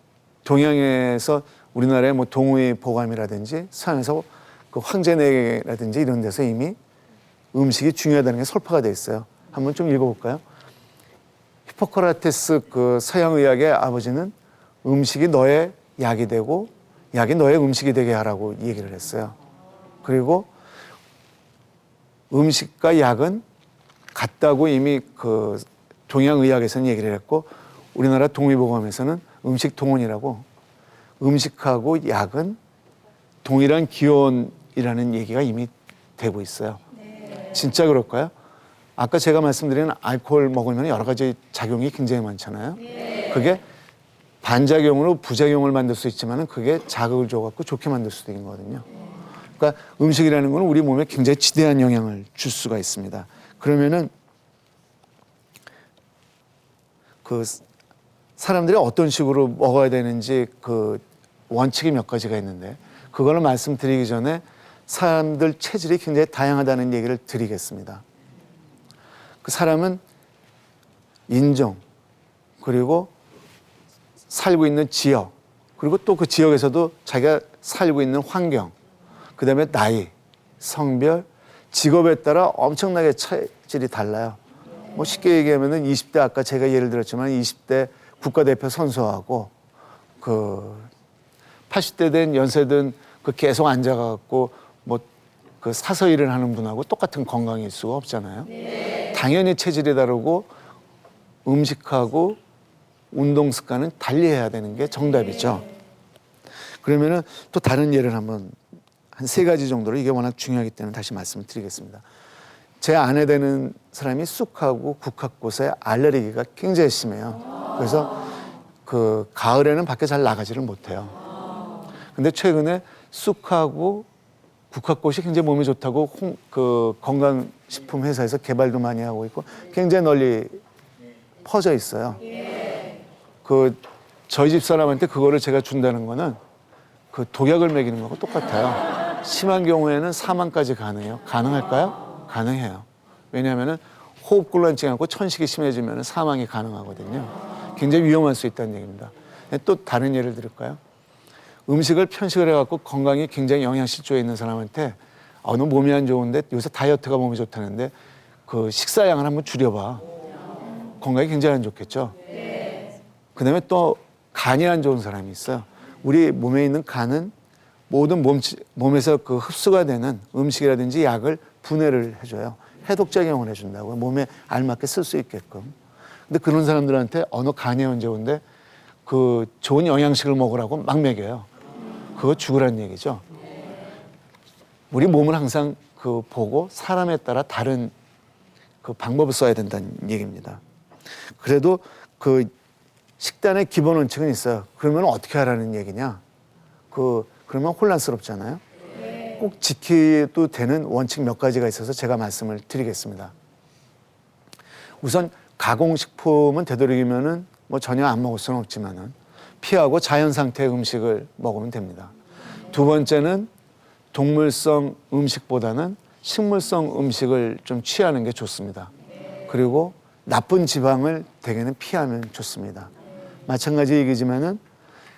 동양에서 우리나라의 뭐 동의 보감이라든지 서양에서 그 황제내라든지 이런 데서 이미 음식이 중요하다는 게 설파가 돼 있어요. 한번 좀 읽어볼까요? 히포크라테스 그 서양 의학의 아버지는 음식이 너의 약이 되고 약이 너의 음식이 되게 하라고 얘기를 했어요. 그리고 음식과 약은 같다고 이미 그 동양의학에서는 얘기를 했고 우리나라 동의보감에서는 음식 동원이라고 음식하고 약은 동일한 기원이라는 얘기가 이미 되고 있어요. 네. 진짜 그럴까요? 아까 제가 말씀드린 알코올 먹으면 여러 가지 작용이 굉장히 많잖아요. 네. 그게 반작용으로 부작용을 만들 수 있지만 그게 자극을 줘갖고 좋게 만들 수도 있거든요. 그러니까 음식이라는 건 우리 몸에 굉장히 지대한 영향을 줄 수가 있습니다. 그러면은 그 사람들이 어떤 식으로 먹어야 되는지 그 원칙이 몇 가지가 있는데 그거를 말씀드리기 전에 사람들 체질이 굉장히 다양하다는 얘기를 드리겠습니다. 그 사람은 인종, 그리고 살고 있는 지역, 그리고 또 그 지역에서도 자기가 살고 있는 환경, 그 다음에 나이, 성별, 직업에 따라 엄청나게 체질이 달라요. 뭐 쉽게 얘기하면은 20대 아까 제가 예를 들었지만 20대 국가대표 선수하고 그 80대 된 연세든 그 계속 앉아갖고 뭐 그 사서 일을 하는 분하고 똑같은 건강일 수가 없잖아요. 당연히 체질이 다르고 음식하고 운동 습관은 달리해야 되는 게 정답이죠. 그러면은 또 다른 예를 한번 한 3가지 정도로 이게 워낙 중요하기 때문에 다시 말씀을 드리겠습니다. 제 아내 되는 사람이 쑥하고 국화꽃에 알레르기가 굉장히 심해요. 그래서 그 가을에는 밖에 잘 나가지를 못해요. 근데 최근에 쑥하고 국화꽃이 굉장히 몸에 좋다고 그 건강식품 회사에서 개발도 많이 하고 있고 굉장히 널리 퍼져 있어요. 그 저희 집 사람한테 그거를 제가 준다는 거는 그 독약을 먹이는 거하고 똑같아요. 심한 경우에는 사망까지 가능해요. 가능할까요? 가능해요. 왜냐하면은 호흡곤란증이 갖고 천식이 심해지면 사망이 가능하거든요. 굉장히 위험할 수 있다는 얘기입니다. 또 다른 예를 들을까요? 음식을 편식을 해갖고 건강이 굉장히 영양실조에 있는 사람한테 너 몸이 안 좋은데 요새 다이어트가 몸에 좋다는데 그 식사량을 한번 줄여봐. 건강이 굉장히 안 좋겠죠. 그다음에 또 간이 안 좋은 사람이 있어요. 우리 몸에 있는 간은 모든 몸에서 그 흡수가 되는 음식이라든지 약을 분해를 해줘요. 해독작용을 해준다고요. 몸에 알맞게 쓸 수 있게끔. 근데 그런 사람들한테 너 간이 안 좋은데 그 좋은 영양식을 먹으라고 막 먹여요. 그거 죽으란 얘기죠. 우리 몸을 항상 그 보고 사람에 따라 다른 그 방법을 써야 된다는 얘기입니다. 그래도 그 식단의 기본 원칙은 있어요. 그러면 어떻게 하라는 얘기냐? 그러면 혼란스럽잖아요. 꼭 지켜도 되는 원칙 몇 가지가 있어서 제가 말씀을 드리겠습니다. 우선 가공식품은 되도록이면은 뭐 전혀 안 먹을 수는 없지만은 피하고 자연 상태의 음식을 먹으면 됩니다. 두 번째는 동물성 음식보다는 식물성 음식을 좀 취하는 게 좋습니다. 그리고 나쁜 지방을 대개는 피하면 좋습니다. 마찬가지 얘기지만은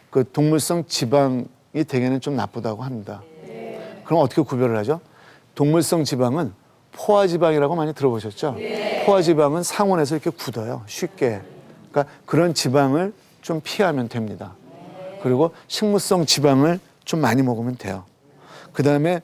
그 동물성 지방이 대개는 좀 나쁘다고 합니다. 그럼 어떻게 구별을 하죠? 동물성 지방은 포화지방이라고 많이 들어보셨죠? 포화지방은 상온에서 이렇게 굳어요. 쉽게. 그러니까 그런 지방을 좀 피하면 됩니다. 그리고 식물성 지방을 좀 많이 먹으면 돼요. 그 다음에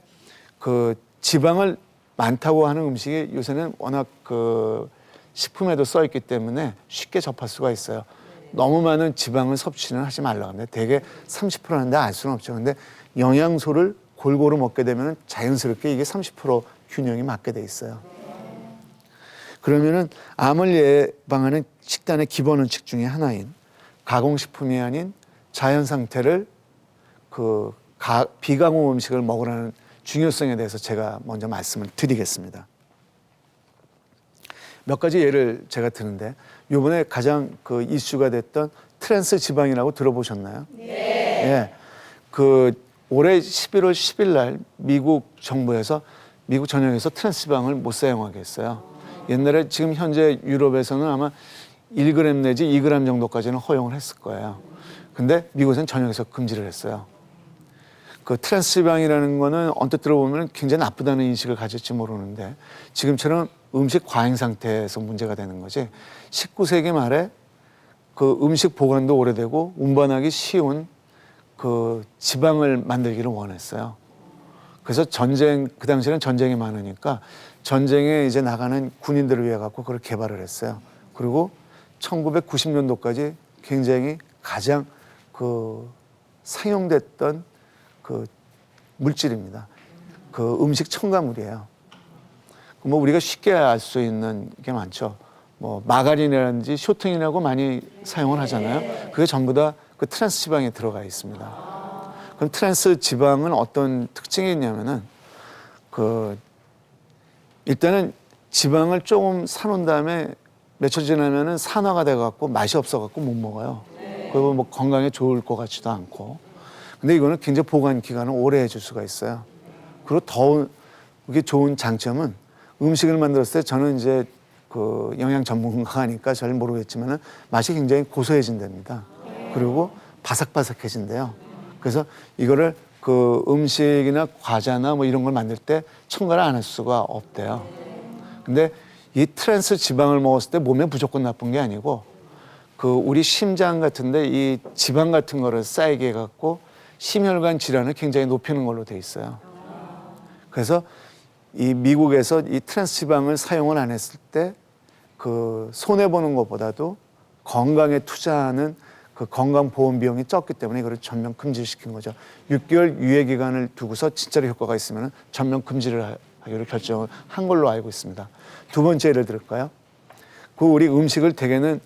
그 지방을 많다고 하는 음식이 요새는 워낙 그 식품에도 써 있기 때문에 쉽게 접할 수가 있어요. 너무 많은 지방을 섭취는 하지 말라고 합니다. 대개 30%인데 알 수는 없죠. 근데 영양소를 골고루 먹게 되면 자연스럽게 이게 30% 균형이 맞게 돼 있어요. 그러면은 암을 예방하는 식단의 기본 원칙 중에 하나인 가공식품이 아닌 자연 상태를 그 비가공 음식을 먹으라는 중요성에 대해서 제가 먼저 말씀을 드리겠습니다. 몇 가지 예를 제가 드는데 이번에 가장 그 이슈가 됐던 트랜스 지방이라고 들어보셨나요? 네. 예. 그 올해 11월 10일 날 미국 정부에서 미국 전역에서 트랜스 지방을 못 사용하게 했어요. 옛날에 지금 현재 유럽에서는 아마 1g 내지 2g 정도까지는 허용을 했을 거예요. 근데 미국에서는 전역에서 금지를 했어요. 그 트랜스 지방이라는 거는 언뜻 들어보면 굉장히 나쁘다는 인식을 가질지 모르는데 지금처럼 음식 과잉 상태에서 문제가 되는 거지. 19세기 말에 그 음식 보관도 오래되고 운반하기 쉬운 그 지방을 만들기를 원했어요. 그래서 그 당시에는 전쟁이 많으니까 전쟁에 이제 나가는 군인들을 위해 갖고 그걸 개발을 했어요. 그리고 1990년도까지 굉장히 가장 그 상용됐던 그 물질입니다. 그 음식 첨가물이에요. 뭐 우리가 쉽게 알 수 있는 게 많죠. 뭐 마가린이라든지 쇼팅이라고 많이 사용을 하잖아요. 그게 전부 다 그 트랜스 지방에 들어가 있습니다. 그럼 트랜스 지방은 어떤 특징이 있냐면은 일단은 지방을 조금 사놓은 다음에 며칠 지나면은 산화가 돼갖고 맛이 없어갖고 못 먹어요. 그리고 뭐 건강에 좋을 것 같지도 않고. 근데 이거는 굉장히 보관 기간을 오래 해줄 수가 있어요. 그리고 더 이게 좋은 장점은 음식을 만들었을 때 저는 이제 그 영양 전문가니까 잘 모르겠지만은 맛이 굉장히 고소해진답니다. 그리고 바삭바삭해진대요. 그래서 이거를 그 음식이나 과자나 뭐 이런 걸 만들 때 첨가를 안 할 수가 없대요. 근데 이 트랜스 지방을 먹었을 때 몸에 무조건 나쁜 게 아니고 그 우리 심장 같은데 이 지방 같은 거를 쌓이게 해갖고 심혈관 질환을 굉장히 높이는 걸로 돼 있어요. 그래서 이 미국에서 이 트랜스 지방을 사용을 안 했을 때 그 손해 보는 것보다도 건강에 투자하는 그 건강보험 비용이 적기 때문에 이거를 전면 금지시킨 거죠. 6개월 유예 기간을 두고서 진짜로 효과가 있으면 전면 금지를 하기로 결정을 한 걸로 알고 있습니다. 두 번째 예를 들을까요? 그 우리 음식을 대개는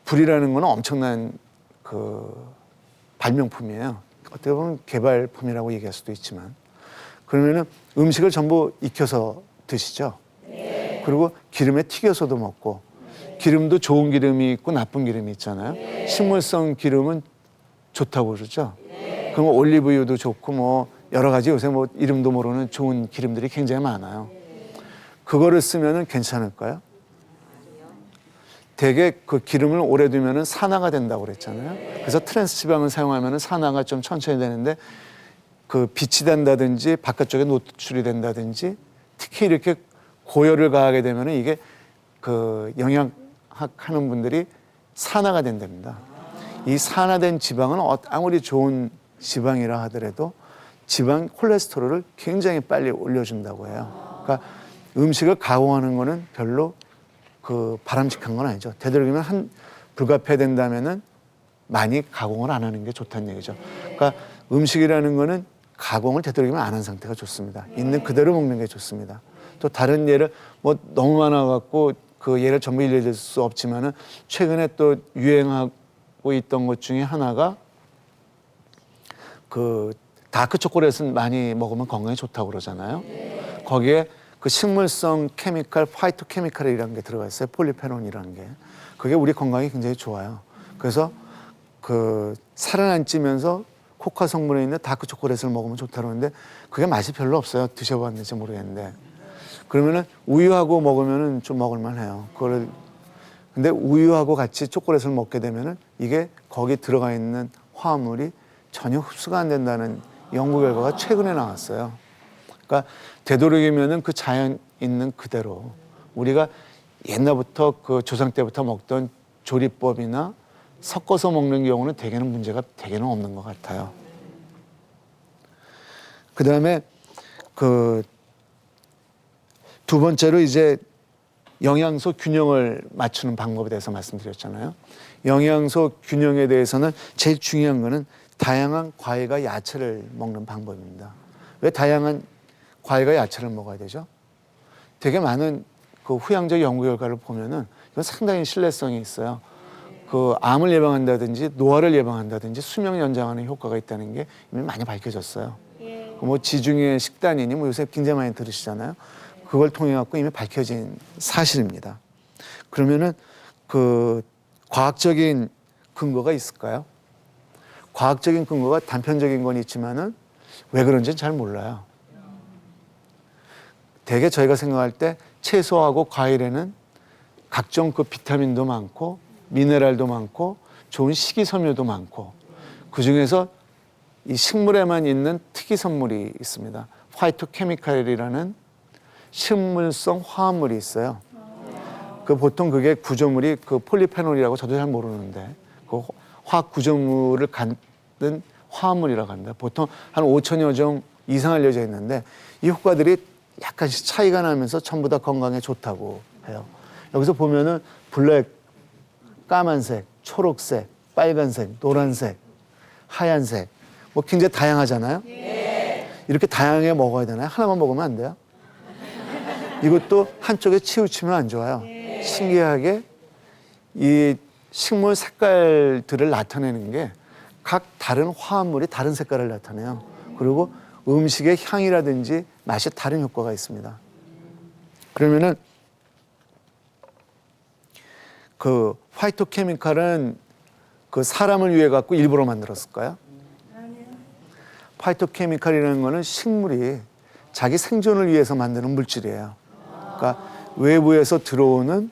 불이라는 건 엄청난 그 발명품이에요. 어떻게 보면 개발품이라고 얘기할 수도 있지만 그러면은 음식을 전부 익혀서 드시죠. 그리고 기름에 튀겨서도 먹고 기름도 좋은 기름이 있고 나쁜 기름이 있잖아요. 식물성 기름은 좋다고 그러죠. 그럼 올리브유도 좋고 뭐 여러 가지 요새 뭐 이름도 모르는 좋은 기름들이 굉장히 많아요. 그거를 쓰면은 괜찮을까요? 대개 그 기름을 오래 두면은 산화가 된다고 그랬잖아요. 그래서 트랜스 지방을 사용하면은 산화가 좀 천천히 되는데 그 빛이 된다든지 바깥쪽에 노출이 된다든지 특히 이렇게 고열을 가하게 되면은 이게 그 영양학 하는 분들이 산화가 된답니다. 이 산화된 지방은 아무리 좋은 지방이라 하더라도 지방 콜레스테롤을 굉장히 빨리 올려준다고 해요. 그러니까 음식을 가공하는 거는 별로 그 바람직한 건 아니죠. 되도록이면 불가피된다면은 많이 가공을 안 하는 게 좋다는 얘기죠. 그러니까 음식이라는 거는 가공을 되도록이면 안 한 상태가 좋습니다. 있는 그대로 먹는 게 좋습니다. 또 다른 예를 뭐 너무 많아갖고 그 예를 전부 일러줄 수 없지만은 최근에 또 유행하고 있던 것 중에 하나가 그 다크 초콜릿은 많이 먹으면 건강에 좋다고 그러잖아요. 거기에 그 식물성 케미칼, 파이토 케미칼이라는 게 들어가 있어요. 폴리페놀이라는 게. 그게 우리 건강에 굉장히 좋아요. 그래서 그 살은 안 찌면서 코카 성분에 있는 다크 초콜릿을 먹으면 좋다고 하는데 그게 맛이 별로 없어요. 드셔봤는지 모르겠는데. 그러면은 우유하고 먹으면은 좀 먹을만 해요. 근데 우유하고 같이 초콜릿을 먹게 되면은 이게 거기 들어가 있는 화합물이 전혀 흡수가 안 된다는 연구 결과가 최근에 나왔어요. 그러니까 되도록이면은 그 자연 있는 그대로 우리가 옛날부터 그 조상 때부터 먹던 조리법이나 섞어서 먹는 경우는 대개는 없는 것 같아요. 그다음에 그 두 번째로 이제 영양소 균형을 맞추는 방법에 대해서 말씀드렸잖아요. 영양소 균형에 대해서는 제일 중요한 거는 다양한 과일과 야채를 먹는 방법입니다. 왜 다양한 과일과 야채를 먹어야 되죠? 되게 많은 그 후양적 연구 결과를 보면은 이건 상당히 신뢰성이 있어요. 그 암을 예방한다든지 노화를 예방한다든지 수명 연장하는 효과가 있다는 게 이미 많이 밝혀졌어요. 뭐 지중해 식단이니 뭐 요새 굉장히 많이 들으시잖아요. 그걸 통해 갖고 이미 밝혀진 사실입니다. 그러면은 그 과학적인 근거가 있을까요? 과학적인 근거가 단편적인 건 있지만은 왜 그런지는 잘 몰라요. 대개 저희가 생각할 때 채소하고 과일에는 각종 그 비타민도 많고 미네랄도 많고 좋은 식이섬유도 많고 그중에서 이 식물에만 있는 특이성물이 있습니다. 파이토케미칼이라는 식물성 화합물이 있어요. 그 보통 그게 구조물이 그 폴리페놀이라고 저도 잘 모르는데 그 화학 구조물을 갖는 화합물이라고 합니다. 보통 한 5천여 종 이상 알려져 있는데 이 효과들이 약간씩 차이가 나면서 전부 다 건강에 좋다고 해요. 여기서 보면은 블랙, 까만색, 초록색, 빨간색, 노란색, 하얀색 뭐 굉장히 다양하잖아요. 이렇게 다양하게 먹어야 되나요? 하나만 먹으면 안 돼요? 이것도 한쪽에 치우치면 안 좋아요. 신기하게 이 식물 색깔들을 나타내는 게 각 다른 화합물이 다른 색깔을 나타내요. 그리고 음식의 향이라든지 맛이 다른 효과가 있습니다. 그러면은 그 파이토케미칼은 그 사람을 위해 갖고 일부러 만들었을까요? 파이토케미칼이라는 거는 식물이 자기 생존을 위해서 만드는 물질이에요. 그러니까 외부에서 들어오는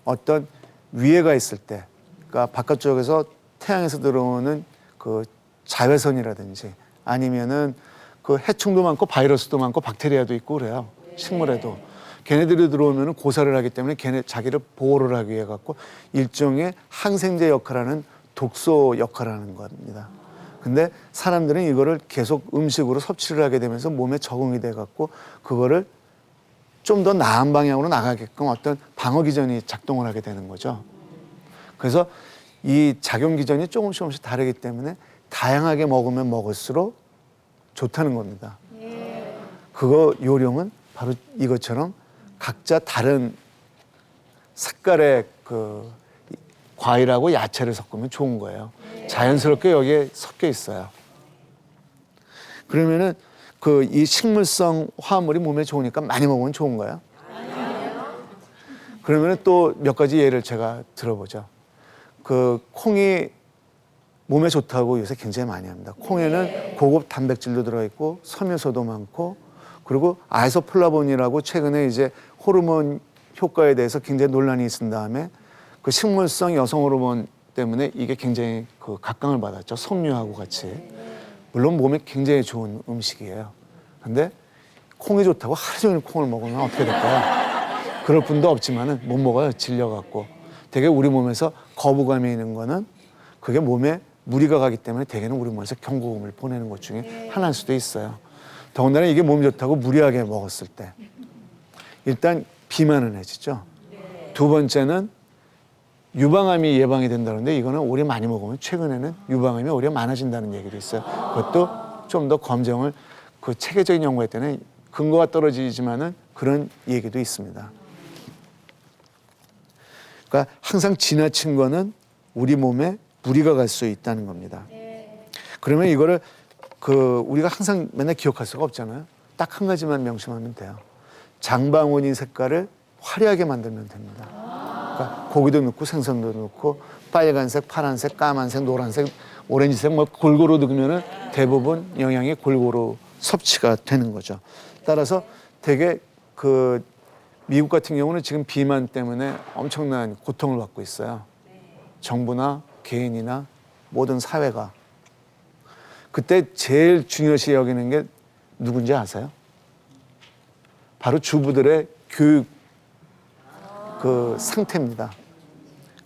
어떤 위해가 있을 때, 그러니까 바깥쪽에서 태양에서 들어오는 그 자외선이라든지 아니면은 그 해충도 많고 바이러스도 많고 박테리아도 있고 그래요. 식물에도. 걔네들이 들어오면 고사를 하기 때문에 걔네 자기를 보호를 하기 위해 갖고 일종의 항생제 역할하는 독소 역할을 하는 겁니다. 근데 사람들은 이거를 계속 음식으로 섭취를 하게 되면서 몸에 적응이 돼 갖고 그거를 좀 더 나은 방향으로 나가게끔 어떤 방어 기전이 작동을 하게 되는 거죠. 그래서 이 작용 기전이 조금씩 다르기 때문에 다양하게 먹으면 먹을수록 좋다는 겁니다. 그거 요령은 바로 이것처럼 각자 다른 색깔의 그 과일하고 야채를 섞으면 좋은 거예요. 자연스럽게 여기에 섞여 있어요. 그러면은 그 이 식물성 화합물이 몸에 좋으니까 많이 먹으면 좋은 거예요. 그러면은 또 몇 가지 예를 제가 들어보죠. 그 콩이 몸에 좋다고 요새 굉장히 많이 합니다. 콩에는 고급 단백질도 들어있고 섬유소도 많고 그리고 아이소플라본이라고 최근에 이제 호르몬 효과에 대해서 굉장히 논란이 있은 다음에 그 식물성 여성 호르몬 때문에 이게 굉장히 그 각광을 받았죠. 석류하고 같이. 물론 몸에 굉장히 좋은 음식이에요. 근데 콩이 좋다고 하루 종일 콩을 먹으면 어떻게 될까요? 그럴 분도 없지만은 못 먹어요. 질려갖고. 되게 우리 몸에서 거부감이 있는 거는 그게 몸에 무리가 가기 때문에 대개는 우리 몸에서 경고음을 보내는 것 중에 하나일 수도 있어요. 더군다나 이게 몸 좋다고 무리하게 먹었을 때 일단 비만은 해지죠. 두 번째는 유방암이 예방이 된다는데 이거는 오래 많이 먹으면 최근에는 유방암이 오히려 많아진다는 얘기도 있어요. 그것도 좀 더 검증을 그 체계적인 연구에 때는 근거가 떨어지지만은 그런 얘기도 있습니다. 그러니까 항상 지나친 거는 우리 몸에 무리가 갈 수 있다는 겁니다. 그러면 이거를 그 우리가 항상 맨날 기억할 수가 없잖아요. 딱 한 가지만 명심하면 돼요. 장방울인 색깔을 화려하게 만들면 됩니다. 그러니까 고기도 넣고 생선도 넣고 빨간색, 파란색, 까만색, 노란색, 오렌지색 뭐 골고루 넣으면은 대부분 영양이 골고루 섭취가 되는 거죠. 따라서 되게 그 미국 같은 경우는 지금 비만 때문에 엄청난 고통을 받고 있어요. 정부나 개인이나 모든 사회가. 그때 제일 중요시 여기는 게 누군지 아세요? 바로 주부들의 교육 그 상태입니다.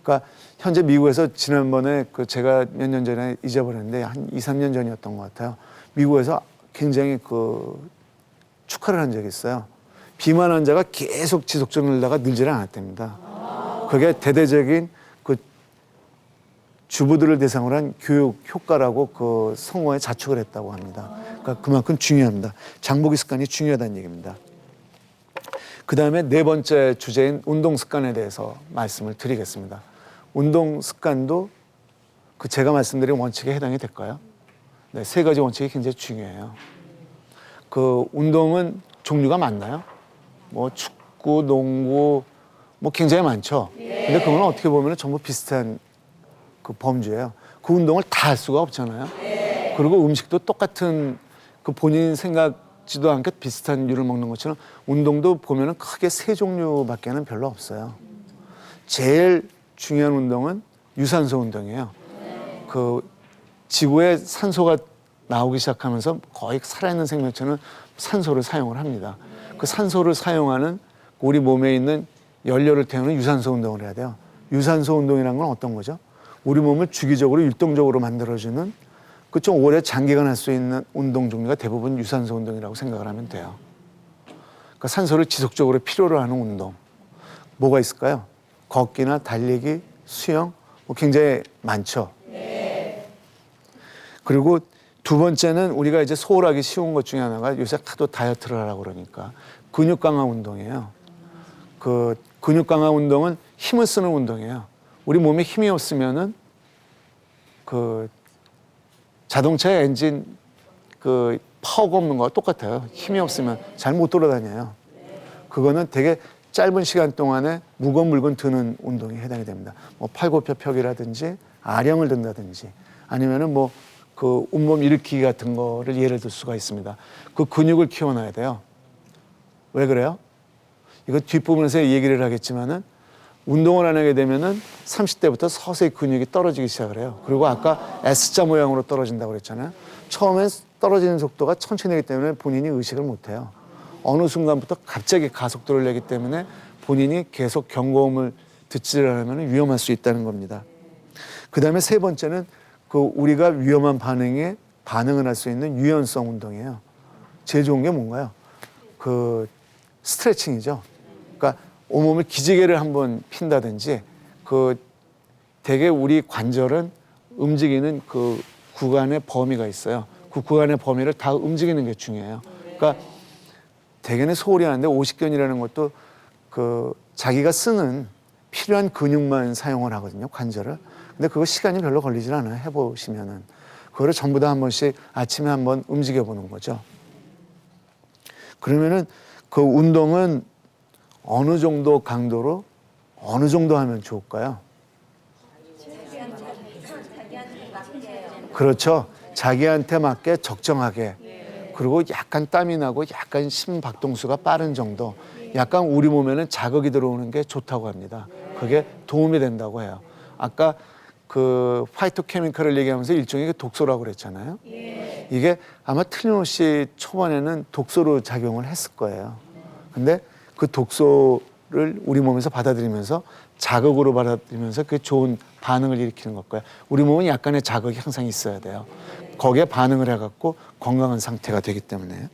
그러니까 현재 미국에서 지난번에 그 제가 몇 년 전에 잊어버렸는데 한 2, 3년 전이었던 것 같아요. 미국에서 굉장히 그 축하를 한 적이 있어요. 비만 환자가 계속 지속적으로 늘다가 늘지를 않았답니다. 그게 대대적인 그 주부들을 대상으로 한 교육 효과라고 그 성공에 자축을 했다고 합니다. 그러니까 그만큼 중요합니다. 장보기 습관이 중요하다는 얘기입니다. 그 다음에 네 번째 주제인 운동 습관에 대해서 말씀을 드리겠습니다. 운동 습관도 그 제가 말씀드린 원칙에 해당이 될까요? 네, 세 가지 원칙이 굉장히 중요해요. 그 운동은 종류가 많나요? 뭐 축구, 농구, 뭐 굉장히 많죠. 근데 그건 어떻게 보면 전부 비슷한 그 범주예요. 그 운동을 다 할 수가 없잖아요. 그리고 음식도 똑같은 그 본인 생각지도 않게 비슷한 류를 먹는 것처럼 운동도 보면은 크게 세 종류밖에는 별로 없어요. 제일 중요한 운동은 유산소 운동이에요. 그 지구에 산소가 나오기 시작하면서 거의 살아있는 생명체는 산소를 사용을 합니다. 그 산소를 사용하는 우리 몸에 있는 연료를 태우는 유산소 운동을 해야 돼요. 유산소 운동이라는 건 어떤 거죠? 우리 몸을 주기적으로 율동적으로 만들어주는 그 좀 오래 장기간 할 수 있는 운동 종류가 대부분 유산소 운동이라고 생각을 하면 돼요. 그러니까 산소를 지속적으로 필요로 하는 운동. 뭐가 있을까요? 걷기나 달리기, 수영, 뭐 굉장히 많죠. 그리고 두 번째는 우리가 이제 소홀하기 쉬운 것 중에 하나가 요새 하도 다이어트를 하라고 그러니까 근육 강화 운동이에요. 그 근육 강화 운동은 힘을 쓰는 운동이에요. 우리 몸에 힘이 없으면은 그 자동차의 엔진 그 파워가 없는 거와 똑같아요. 힘이 없으면 잘 못 돌아다녀요. 그거는 되게 짧은 시간 동안에 무거운 물건 드는 운동이 해당이 됩니다. 뭐 팔굽혀펴기라든지 아령을 든다든지 아니면은 뭐 그 온몸 일으키기 같은 거를 예를 들 수가 있습니다. 그 근육을 키워놔야 돼요. 왜 그래요? 이거 뒷부분에서 얘기를 하겠지만은 운동을 안 하게 되면은 30대부터 서서히 근육이 떨어지기 시작을 해요. 그리고 아까 S자 모양으로 떨어진다고 그랬잖아요. 처음엔 떨어지는 속도가 천천히기 때문에 본인이 의식을 못 해요. 어느 순간부터 갑자기 가속도를 내기 때문에 본인이 계속 경고음을 듣지 않으면 위험할 수 있다는 겁니다. 그 다음에 세 번째는 그 우리가 위험한 반응에 반응을 할 수 있는 유연성 운동이에요. 제일 좋은 게 뭔가요? 그 스트레칭이죠. 그러니까 온몸을 기지개를 한번 핀다든지 그 되게 우리 관절은 움직이는 그 구간의 범위가 있어요. 그 구간의 범위를 다 움직이는 게 중요해요. 그러니까 대개는 소홀히 하는데 오십견이라는 것도 그 자기가 쓰는 필요한 근육만 사용을 하거든요, 관절을. 근데 그거 시간이 별로 걸리질 않아요, 해보시면은. 그거를 전부 다 한 번씩 아침에 한번 움직여 보는 거죠. 그러면은 그 운동은 어느 정도 강도로 어느 정도 하면 좋을까요? 그렇죠. 자기한테 맞게 적정하게. 그리고 약간 땀이 나고 약간 심박동수가 빠른 정도. 약간 우리 몸에는 자극이 들어오는 게 좋다고 합니다. 그게 도움이 된다고 해요. 아까 그 파이토케미컬을 얘기하면서 일종의 독소라고 그랬잖아요. 이게 아마 틀림없이 초반에는 독소로 작용을 했을 거예요. 근데 그 독소를 우리 몸에서 받아들이면서 자극으로 받아들이면서 그게 좋은 반응을 일으키는 걸 거예요. 우리 몸은 약간의 자극이 항상 있어야 돼요. 거기에 반응을 해갖고 건강한 상태가 되기 때문에.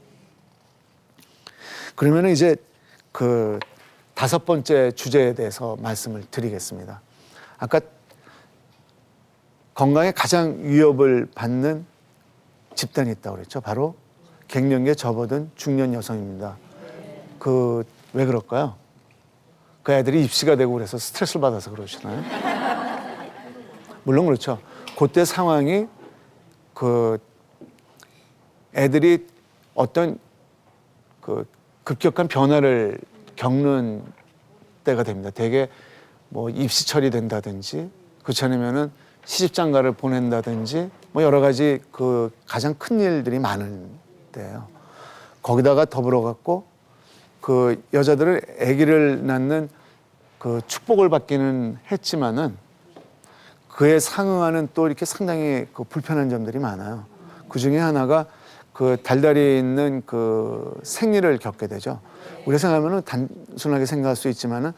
그러면은 이제 그 다섯 번째 주제에 대해서 말씀을 드리겠습니다. 아까 건강에 가장 위협을 받는 집단이 있다고 그랬죠. 바로 갱년기에 접어든 중년 여성입니다. 그 왜 그럴까요? 그 애들이 입시가 되고 그래서 스트레스를 받아서 그러시나요? 물론 그렇죠. 그때 상황이 그 애들이 어떤 그 급격한 변화를 겪는 때가 됩니다. 되게 뭐 입시 처리된다든지 그렇지 않으면은 시집장가를 보낸다든지 뭐 여러 가지 그 가장 큰 일들이 많은 때예요. 거기다가 더불어 갖고 그 여자들은 아기를 낳는 그 축복을 받기는 했지만은 그에 상응하는 또 이렇게 상당히 그 불편한 점들이 많아요. 그 중에 하나가 그 달달이 있는 그 생리를 겪게 되죠. 우리가 생각하면은 단순하게 생각할 수 있지만은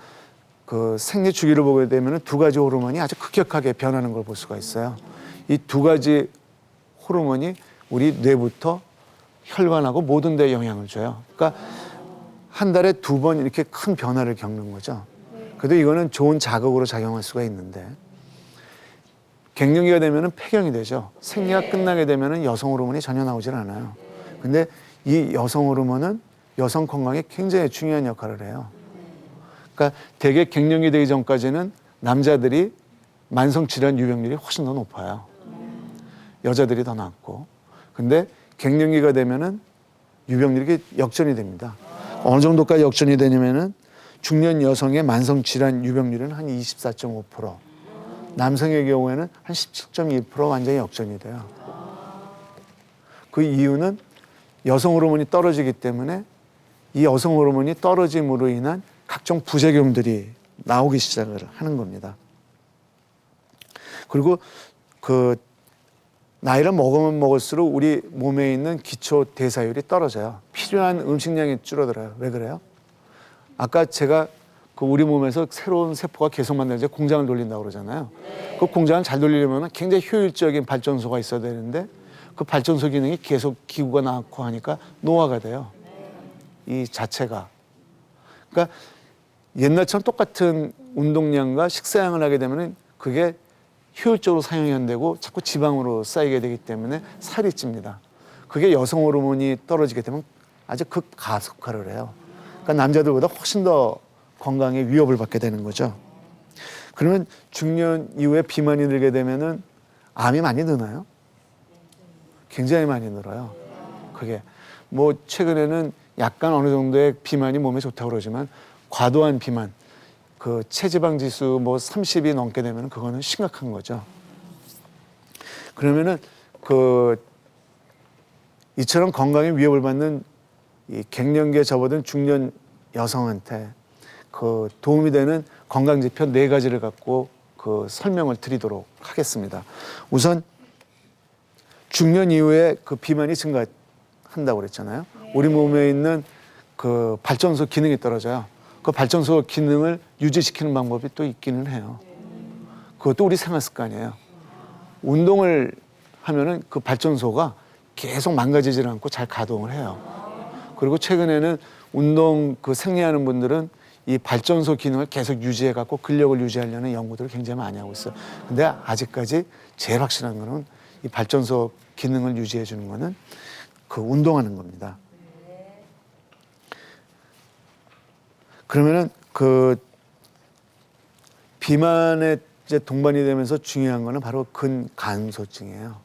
그 생리 주기를 보게 되면은 두 가지 호르몬이 아주 급격하게 변하는 걸 볼 수가 있어요. 이 두 가지 호르몬이 우리 뇌부터 혈관하고 모든 데 영향을 줘요. 그러니까 한 달에 두 번 이렇게 큰 변화를 겪는 거죠. 그래도 이거는 좋은 자극으로 작용할 수가 있는데 갱년기가 되면은 폐경이 되죠. 생리가 끝나게 되면은 여성 호르몬이 전혀 나오질 않아요. 근데 이 여성 호르몬은 여성 건강에 굉장히 중요한 역할을 해요. 그러니까 대개 갱년기 되기 전까지는 남자들이 만성 질환 유병률이 훨씬 더 높아요. 여자들이 더 많고. 근데 갱년기가 되면은 유병률이 역전이 됩니다. 어느 정도까지 역전이 되냐면은 중년 여성의 만성 질환 유병률은 한 24.5%, 남성의 경우에는 한 17.1% 완전히 역전이 돼요. 그 이유는 여성 호르몬이 떨어지기 때문에 이 여성 호르몬이 떨어짐으로 인한 각종 부작용들이 나오기 시작을 하는 겁니다. 그리고 그 나이를 먹으면 먹을수록 우리 몸에 있는 기초 대사율이 떨어져요. 필요한 음식량이 줄어들어요. 왜 그래요? 아까 제가 그 우리 몸에서 새로운 세포가 계속 만들어서 공장을 돌린다고 그러잖아요. 그 공장을 잘 돌리려면 굉장히 효율적인 발전소가 있어야 되는데 그 발전소 기능이 계속 기구가 낳고 하니까 노화가 돼요. 이 자체가. 그러니까 옛날처럼 똑같은 운동량과 식사량을 하게 되면 그게 효율적으로 사용이 안 되고 자꾸 지방으로 쌓이게 되기 때문에 살이 찝니다. 그게 여성 호르몬이 떨어지게 되면 아주 극가속화를 해요. 그러니까 남자들보다 훨씬 더 건강에 위협을 받게 되는 거죠. 그러면 중년 이후에 비만이 들게 되면은 암이 많이 드나요? 굉장히 많이 늘어요. 그게 뭐 최근에는 약간 어느 정도의 비만이 몸에 좋다고 그러지만 과도한 비만, 그 체지방 지수 뭐 30이 넘게 되면 그거는 심각한 거죠. 그러면은 이처럼 건강에 위협을 받는 이 갱년기에 접어든 중년 여성한테 도움이 되는 건강 지표 4가지를 갖고 설명을 드리도록 하겠습니다. 우선 중년 이후에 비만이 증가한다고 그랬잖아요. 우리 몸에 있는 발전소 기능이 떨어져요. 그 발전소 기능을 유지시키는 방법이 또 있기는 해요. 그것도 우리 생활 습관이에요. 운동을 하면은 그 발전소가 계속 망가지질 않고 잘 가동을 해요. 그리고 최근에는 운동 생리하는 분들은 이 발전소 기능을 계속 유지해 갖고 근력을 유지하려는 연구들을 굉장히 많이 하고 있어요. 근데 아직까지 제일 확실한 거는 이 발전소 기능을 유지해 주는 거는 운동하는 겁니다. 그러면은 비만에 이제 동반이 되면서 중요한 거는 바로 근감소증이에요.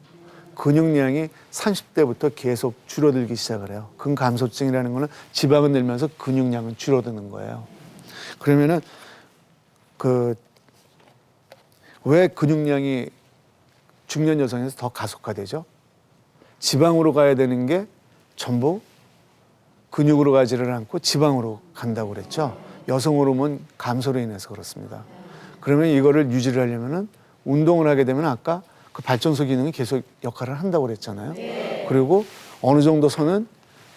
근육량이 30대부터 계속 줄어들기 시작을 해요. 근감소증이라는 거는 지방은 늘면서 근육량은 줄어드는 거예요. 그러면은 왜 근육량이 중년 여성에서 더 가속화되죠? 지방으로 가야 되는 게 전부 근육으로 가지를 않고 지방으로 간다고 그랬죠. 여성 호르몬 감소로 인해서 그렇습니다. 그러면 이거를 유지를 하려면은 운동을 하게 되면 아까 발전소 기능이 계속 역할을 한다고 그랬잖아요. 그리고 어느 정도 선은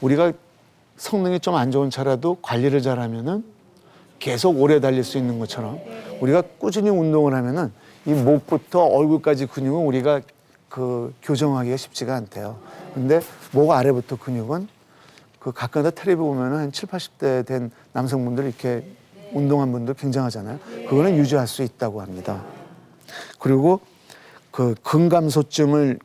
우리가 성능이 좀 안 좋은 차라도 관리를 잘하면은 계속 오래 달릴 수 있는 것처럼 우리가 꾸준히 운동을 하면은 이 목부터 얼굴까지 근육은 우리가 교정하기가 쉽지가 않대요. 근데 목 아래부터 근육은 가끔가다 텔레비 보면은 한 70, 80대 된 남성분들 이렇게 운동한 분들 굉장하잖아요. 그거는 유지할 수 있다고 합니다. 그리고 근감소증을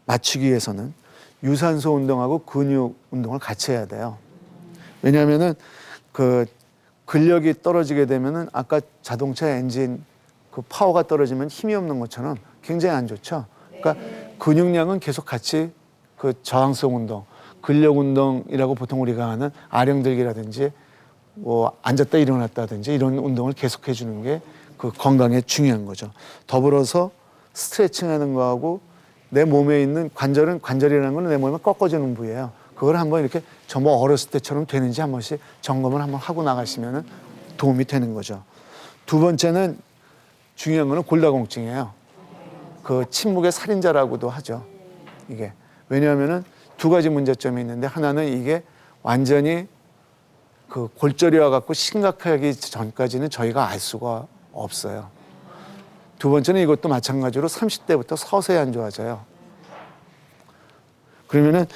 맞추기 위해서는 유산소 운동하고 근육 운동을 같이 해야 돼요. 왜냐하면은 근력이 떨어지게 되면은 아까 자동차 엔진 파워가 떨어지면 힘이 없는 것처럼 굉장히 안 좋죠. 그러니까 근육량은 계속 같이 저항성 운동, 근력 운동이라고 보통 우리가 하는 아령들기라든지 뭐 앉았다 일어났다든지 이런 운동을 계속해 주는 게 건강에 중요한 거죠. 더불어서 스트레칭하는 거하고 내 몸에 있는 관절이라는 건 내 몸에 꺾어지는 부위예요. 그걸 한번 이렇게 전부 어렸을 때처럼 되는지 한 번씩 점검을 한번 하고 나가시면 도움이 되는 거죠. 두 번째는 중요한 거는 골다공증이에요. 침묵의 살인자라고도 하죠. 이게 왜냐하면은 2가지 문제점이 있는데 하나는 이게 완전히 골절이 와갖고 심각하기 전까지는 저희가 알 수가 없어요. 두 번째는 이것도 마찬가지로 30대부터 서서히 안 좋아져요. 그러면은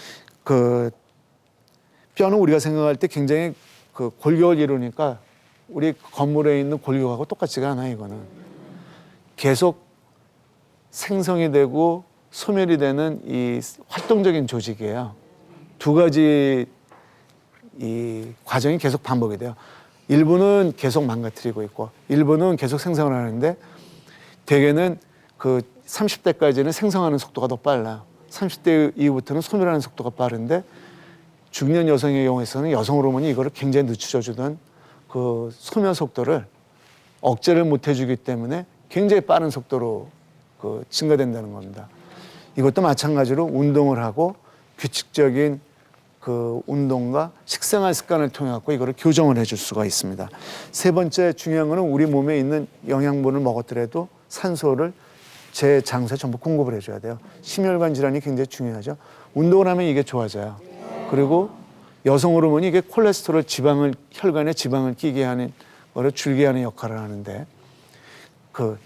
뼈는 우리가 생각할 때 굉장히 골격을 이루니까 우리 건물에 있는 골격하고 똑같지가 않아요. 이거는 계속 생성이 되고 소멸이 되는 이 활동적인 조직이에요. 2가지 이 과정이 계속 반복이 돼요. 일부는 계속 망가뜨리고 있고 일부는 계속 생성을 하는데 대개는 30대까지는 생성하는 속도가 더 빨라요. 30대 이후부터는 소멸하는 속도가 빠른데 중년 여성의 경우에서는 여성 호르몬이 이거를 굉장히 늦춰 주던 소멸 속도를 억제를 못 해주기 때문에 굉장히 빠른 속도로 증가된다는 겁니다. 이것도 마찬가지로 운동을 하고 규칙적인 운동과 식생활 습관을 통해 갖고 이거를 교정을 해줄 수가 있습니다. 세 번째 중요한 거는 우리 몸에 있는 영양분을 먹었더라도 산소를 제 장소에 전부 공급을 해줘야 돼요. 심혈관 질환이 굉장히 중요하죠. 운동을 하면 이게 좋아져요. 그리고 여성 호르몬이 이게 콜레스테롤 혈관에 지방을 끼게 하는 거를 줄게 하는 역할을 하는데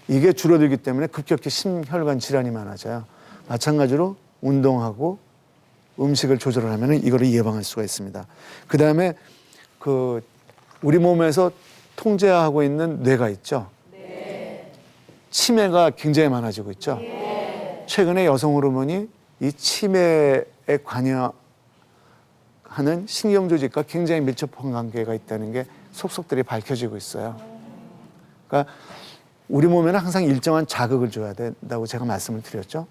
이게 줄어들기 때문에 급격히 심혈관 질환이 많아져요. 마찬가지로 운동하고 음식을 조절을 하면 이거를 예방할 수가 있습니다. 그 다음에 우리 몸에서 통제하고 있는 뇌가 있죠. 치매가 굉장히 많아지고 있죠. 최근에 여성 호르몬이 이 치매에 관여하는 신경 조직과 굉장히 밀접한 관계가 있다는 게 속속들이 밝혀지고 있어요. 그러니까 우리 몸에는 항상 일정한 자극을 줘야 된다고 제가 말씀을 드렸죠.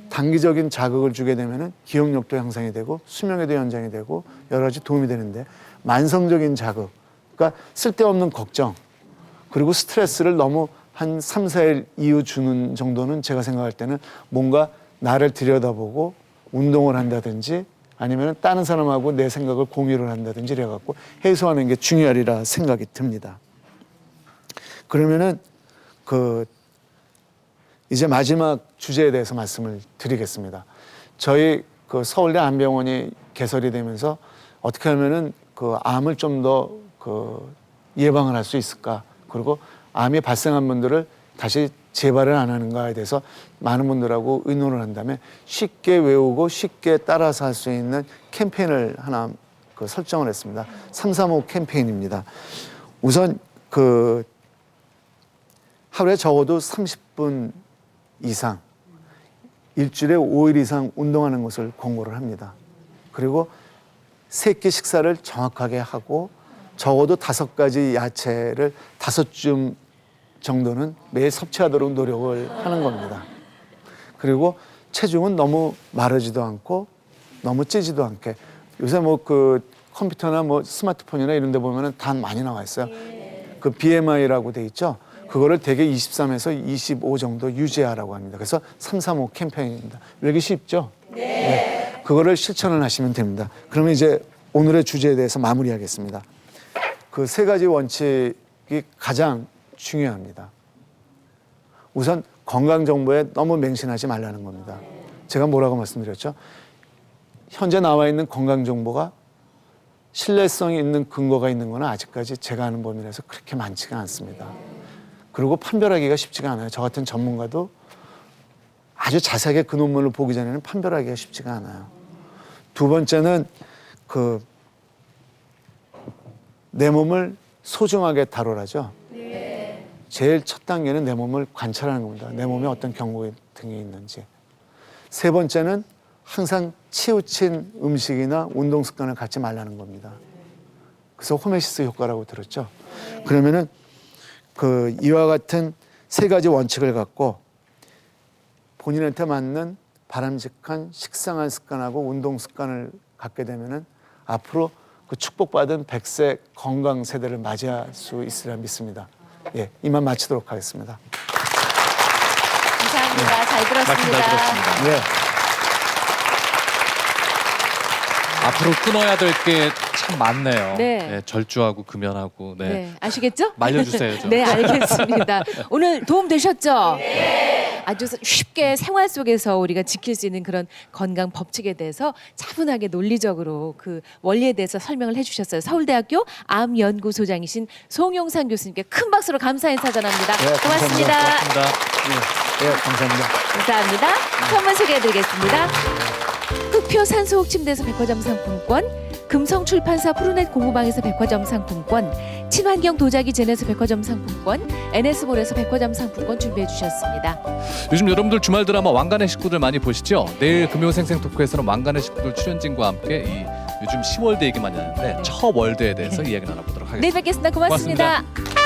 단기적인 자극을 주게 되면은 기억력도 향상이 되고 수명에도 연장이 되고 여러 가지 도움이 되는데 만성적인 자극, 그러니까 쓸데없는 걱정 그리고 스트레스를 너무 한 3, 4일 이후 주는 정도는 제가 생각할 때는 뭔가 나를 들여다보고 운동을 한다든지 아니면 다른 사람하고 내 생각을 공유를 한다든지 이래갖고 해소하는 게 중요하리라 생각이 듭니다. 그러면은 이제 마지막 주제에 대해서 말씀을 드리겠습니다. 저희 서울대 암병원이 개설이 되면서 어떻게 하면은 암을 좀 더 예방을 할 수 있을까? 그리고 암이 발생한 분들을 다시 재발을 안 하는가에 대해서 많은 분들하고 의논을 한 다음에 쉽게 외우고 쉽게 따라서 할 수 있는 캠페인을 하나 설정을 했습니다. 335 캠페인입니다. 우선 하루에 적어도 30분 이상 일주일에 5일 이상 운동하는 것을 권고를 합니다. 그리고 세 끼 식사를 정확하게 하고 적어도 5가지 야채를 5줌 정도는 매일 섭취하도록 노력을 하는 겁니다. 그리고 체중은 너무 마르지도 않고 너무 찌지도 않게 요새 컴퓨터나 스마트폰이나 이런 데 보면은 다 많이 나와 있어요. 그 BMI라고 돼 있죠. 그거를 대개 23에서 25 정도 유지하라고 합니다. 그래서 335 캠페인입니다. 외우기 쉽죠? 네. 그거를 실천을 하시면 됩니다. 그러면 이제 오늘의 주제에 대해서 마무리하겠습니다. 그 3가지 원칙이 가장 중요합니다. 우선 건강 정보에 너무 맹신하지 말라는 겁니다. 제가 뭐라고 말씀드렸죠? 현재 나와 있는 건강 정보가 신뢰성이 있는 근거가 있는 건 아직까지 제가 아는 범위에서 그렇게 많지가 않습니다. 그리고 판별하기가 쉽지가 않아요. 저 같은 전문가도 아주 자세하게 그 논문을 보기 전에는 판별하기가 쉽지가 않아요. 두 번째는 내 몸을 소중하게 다루라죠. 제일 첫 단계는 내 몸을 관찰하는 겁니다. 내 몸에 어떤 경고 등이 있는지. 세 번째는 항상 치우친 음식이나 운동 습관을 갖지 말라는 겁니다. 그래서 호메시스 효과라고 들었죠. 그러면은 이와 같은 3가지 원칙을 갖고 본인한테 맞는 바람직한 식생활 습관하고 운동 습관을 갖게 되면은 앞으로 축복받은 100세 건강 세대를 맞이할 수 있으리라 믿습니다. 예, 이만 마치도록 하겠습니다.
감사합니다. 잘 들었습니다.
말씀 잘 들었습니다.
예.
앞으로 끊어야 될 게 참 많네요.
네.
절주하고 금연하고. 네.
네, 아시겠죠?
말려주세요. 좀.
네, 알겠습니다. 오늘 도움 되셨죠? 네. 아주 쉽게 생활 속에서 우리가 지킬 수 있는 그런 건강 법칙에 대해서 차분하게 논리적으로 그 원리에 대해서 설명을 해주셨어요. 서울대학교 암연구소장이신 송용산 교수님께 큰 박수로 감사 인사 전합니다.
네,
고맙습니다.
고맙습니다.
예, 감사합니다.
감사합니다. 선물 소개해드리겠습니다. 흑표 산소옥 침대에서 백화점 상품권, 금성출판사 푸르넷 공부방에서 백화점 상품권, 친환경 도자기 젠에서 백화점 상품권, NS몰에서 백화점 상품권 준비해 주셨습니다.
요즘 여러분들 주말 드라마 왕관의 식구들 많이 보시죠? 내일 금요 생생 토크에서는 왕관의 식구들 출연진과 함께 이 요즘 10월드 얘기 많이 하는데 처월드에 대해서 이야기 나눠보도록 하겠습니다.
내일 뵙겠습니다. 고맙습니다.
고맙습니다.